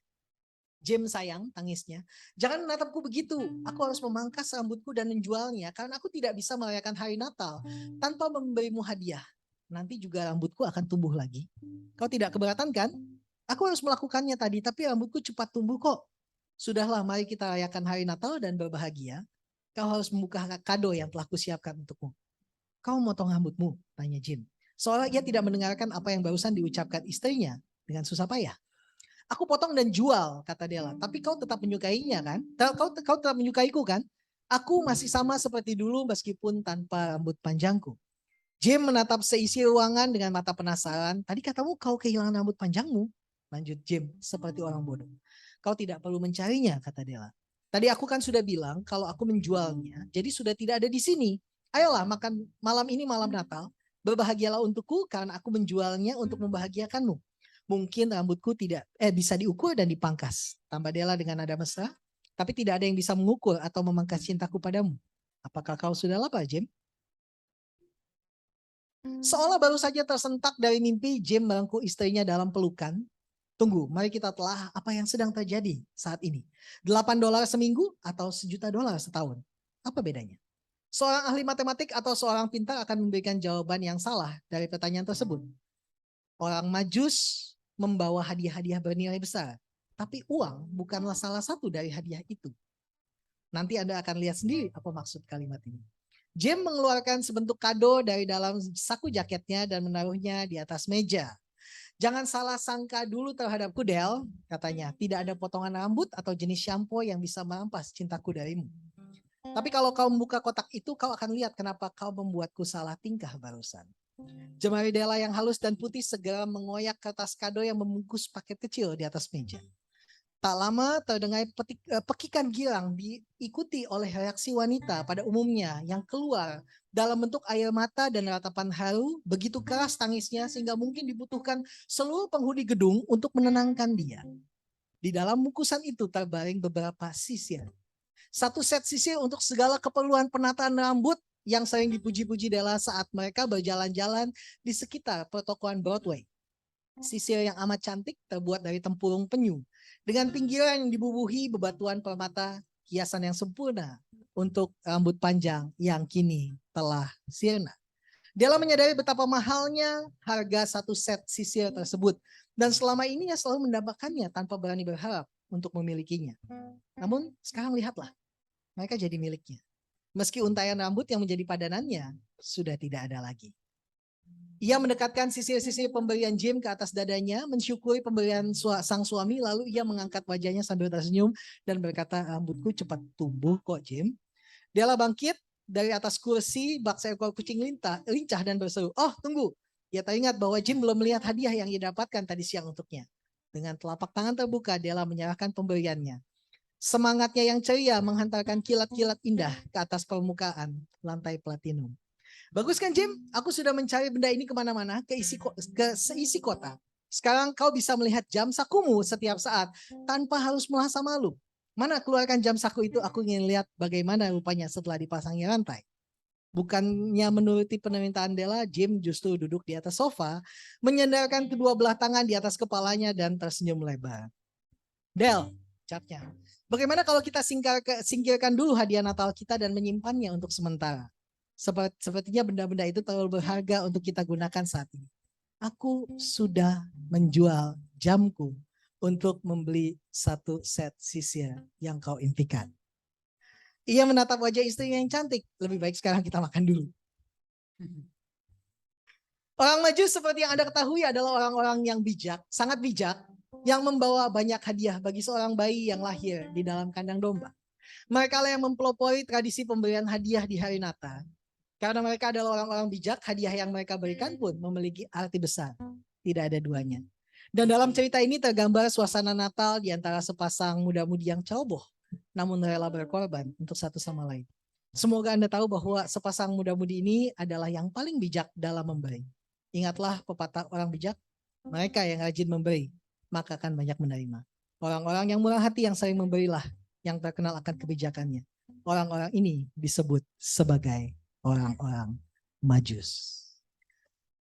Jim sayang, tangisnya. Jangan menatapku begitu. Aku harus memangkas rambutku dan menjualnya karena aku tidak bisa merayakan hari Natal tanpa memberimu hadiah. Nanti juga rambutku akan tumbuh lagi. Kau tidak keberatan kan? Aku harus melakukannya tadi, tapi rambutku cepat tumbuh kok. Sudahlah, mari kita rayakan hari Natal dan berbahagia. Kau harus membuka kado yang telah kusiapkan untukmu. Kau motong rambutmu? Tanya Jim. Seolah ia tidak mendengarkan apa yang barusan diucapkan istrinya dengan susah payah. Aku potong dan jual, kata Della. Tapi kau tetap menyukainya kan? Kau tetap menyukaiku kan? Aku masih sama seperti dulu meskipun tanpa rambut panjangku. Jim menatap seisi ruangan dengan mata penasaran. Tadi katamu kau kehilangan rambut panjangmu. Lanjut Jim seperti orang bodoh. Kau tidak perlu mencarinya, kata Della. Tadi aku kan sudah bilang kalau aku menjualnya, jadi sudah tidak ada di sini. Ayolah makan malam ini malam Natal. Berbahagialah untukku karena aku menjualnya untuk membahagiakanmu. Mungkin rambutku tidak bisa diukur dan dipangkas. Tambah Della dengan nada mesra. Tapi tidak ada yang bisa mengukur atau memangkas cintaku padamu. Apakah kau sudah lapar, Jim? Seolah baru saja tersentak dari mimpi, Jim merengkuh istrinya dalam pelukan. Tunggu, mari kita telah apa yang sedang terjadi saat ini. $8 seminggu atau $1.000.000 setahun? Apa bedanya? Seorang ahli matematik atau seorang pintar akan memberikan jawaban yang salah dari pertanyaan tersebut. Orang Majus membawa hadiah-hadiah bernilai besar. Tapi uang bukanlah salah satu dari hadiah itu. Nanti Anda akan lihat sendiri apa maksud kalimat ini. Jim mengeluarkan sebentuk kado dari dalam saku jaketnya dan menaruhnya di atas meja. Jangan salah sangka dulu terhadapku, Del, katanya. Tidak ada potongan rambut atau jenis shampoo yang bisa merampas cintaku darimu. Tapi kalau kau membuka kotak itu, kau akan lihat kenapa kau membuatku salah tingkah barusan. Jemari Della yang halus dan putih segera mengoyak kertas kado yang membungkus paket kecil di atas meja. Tak lama terdengar pekikan girang diikuti oleh reaksi wanita pada umumnya yang keluar dalam bentuk air mata dan ratapan haru. Begitu keras tangisnya sehingga mungkin dibutuhkan seluruh penghuni gedung untuk menenangkan dia. Di dalam bungkusan itu terbaring beberapa sisir. Satu set sisir untuk segala keperluan penataan rambut yang sering dipuji-puji Della saat mereka berjalan-jalan di sekitar pertokoan Broadway. Sisir yang amat cantik terbuat dari tempurung penyu dengan pinggiran yang dibubuhi bebatuan permata, hiasan yang sempurna untuk rambut panjang yang kini telah sirna. Della menyadari betapa mahalnya harga satu set sisir tersebut dan selama ini ia selalu mendapatkannya tanpa berani berharap untuk memilikinya. Namun sekarang lihatlah, mereka jadi miliknya. Meski untaian rambut yang menjadi padanannya sudah tidak ada lagi. Ia mendekatkan sisir-sisir pemberian Jim ke atas dadanya, mensyukuri pemberian sang suami, lalu ia mengangkat wajahnya sambil tersenyum dan berkata, rambutku cepat tumbuh kok, Jim. Della bangkit dari atas kursi, bak seekor kucing lincah dan berseru, oh tunggu. Ia teringat bahwa Jim belum melihat hadiah yang ia dapatkan tadi siang untuknya. Dengan telapak tangan terbuka, Della menyerahkan pemberiannya. Semangatnya yang ceria menghantarkan kilat-kilat indah ke atas permukaan lantai platinum. Bagus kan Jim? Aku sudah mencari benda ini kemana-mana, ke seisi kota. Sekarang kau bisa melihat jam sakumu setiap saat tanpa harus merasa malu. Mana keluarkan jam saku itu, aku ingin lihat bagaimana rupanya setelah dipasangnya rantai. Bukannya menuruti permintaan Della, Jim justru duduk di atas sofa, menyandarkan kedua belah tangan di atas kepalanya dan tersenyum lebar. Del, ucapnya, bagaimana kalau kita singkirkan dulu hadiah Natal kita dan menyimpannya untuk sementara? Sepertinya benda-benda itu terlalu berharga untuk kita gunakan saat ini. Aku sudah menjual jamku untuk membeli satu set sisir yang kau impikan. Ia menatap wajah istrinya yang cantik. Lebih baik sekarang kita makan dulu. Orang Majus seperti yang Anda ketahui adalah orang-orang yang bijak, sangat bijak, yang membawa banyak hadiah bagi seorang bayi yang lahir di dalam kandang domba. Mereka lah yang mempelopori tradisi pemberian hadiah di hari Natal. Karena mereka adalah orang-orang bijak, hadiah yang mereka berikan pun memiliki arti besar. Tidak ada duanya. Dan dalam cerita ini tergambar suasana Natal di antara sepasang muda-mudi yang ceroboh, namun rela berkorban untuk satu sama lain. Semoga Anda tahu bahwa sepasang muda-mudi ini adalah yang paling bijak dalam memberi. Ingatlah pepatah orang bijak, mereka yang rajin memberi, maka akan banyak menerima. Orang-orang yang murah hati yang sering memberilah, yang terkenal akan kebijakannya. Orang-orang ini disebut sebagai orang-orang Majus.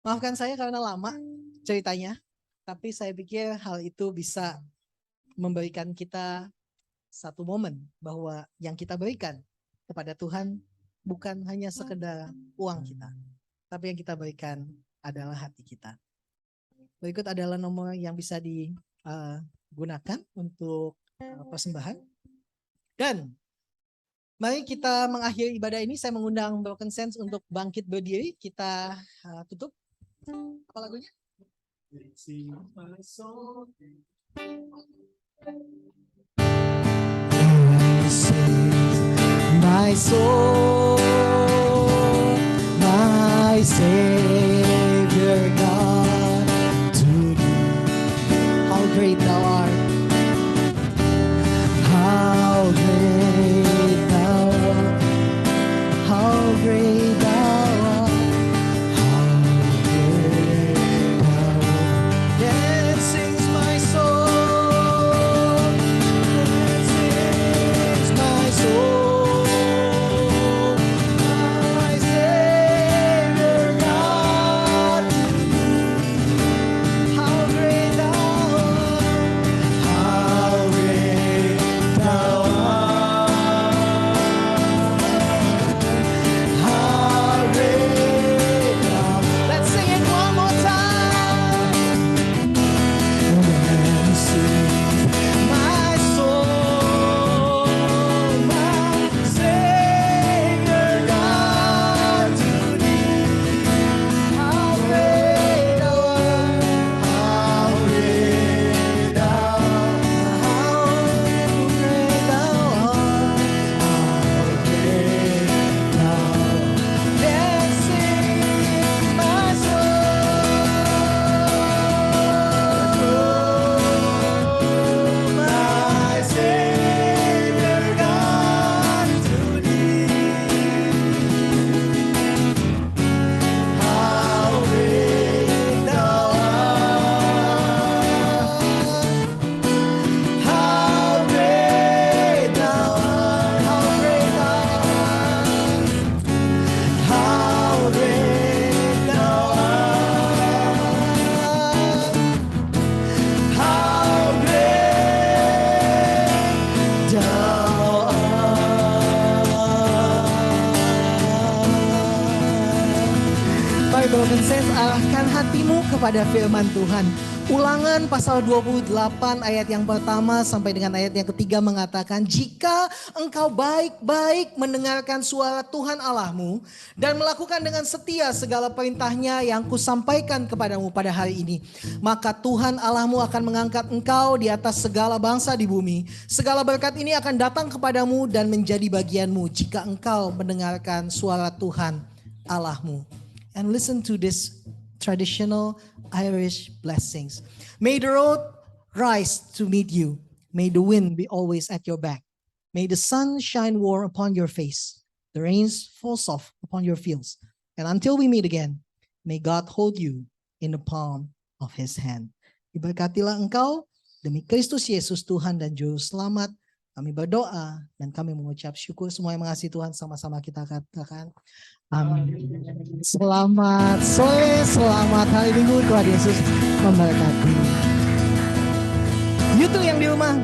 Maafkan saya karena lama ceritanya, tapi saya pikir hal itu bisa memberikan kita satu momen bahwa yang kita berikan kepada Tuhan bukan hanya sekedar uang kita, tapi yang kita berikan adalah hati kita. Berikut adalah nomor yang bisa digunakan untuk persembahan. Dan mari kita mengakhiri ibadah ini. Saya mengundang Broken Sense untuk bangkit berdiri. Kita tutup. Apa lagunya? My soul, my Savior God, to thee, how great thou art, how great thou art, how great thou art, how great thou art. Then sings my soul, then sings my soul, my Savior God. kepada firman Tuhan. Ulangan pasal 28 ayat yang pertama sampai dengan ayat yang ketiga mengatakan, jika engkau baik-baik mendengarkan suara Tuhan Allahmu dan melakukan dengan setia segala perintahnya yang kusampaikan kepadamu pada hari ini, maka Tuhan Allahmu akan mengangkat engkau di atas segala bangsa di bumi. Segala berkat ini akan datang kepadamu dan menjadi bagianmu jika engkau mendengarkan suara Tuhan Allahmu. And listen to this traditional Irish blessings. May the road rise to meet you. May the wind be always at your back. May the sun shine warm upon your face. The rains fall soft upon your fields. And until we meet again, may God hold you in the palm of his hand. Diberkatilah engkau demi Kristus Yesus Tuhan dan Juru Selamat. Kami berdoa dan kami mengucap syukur. Semua yang mengasihi Tuhan sama-sama kita katakan amin. Selamat sore, selamat hari Minggu. Tuhan Yesus memberkati. YouTube yang di rumah,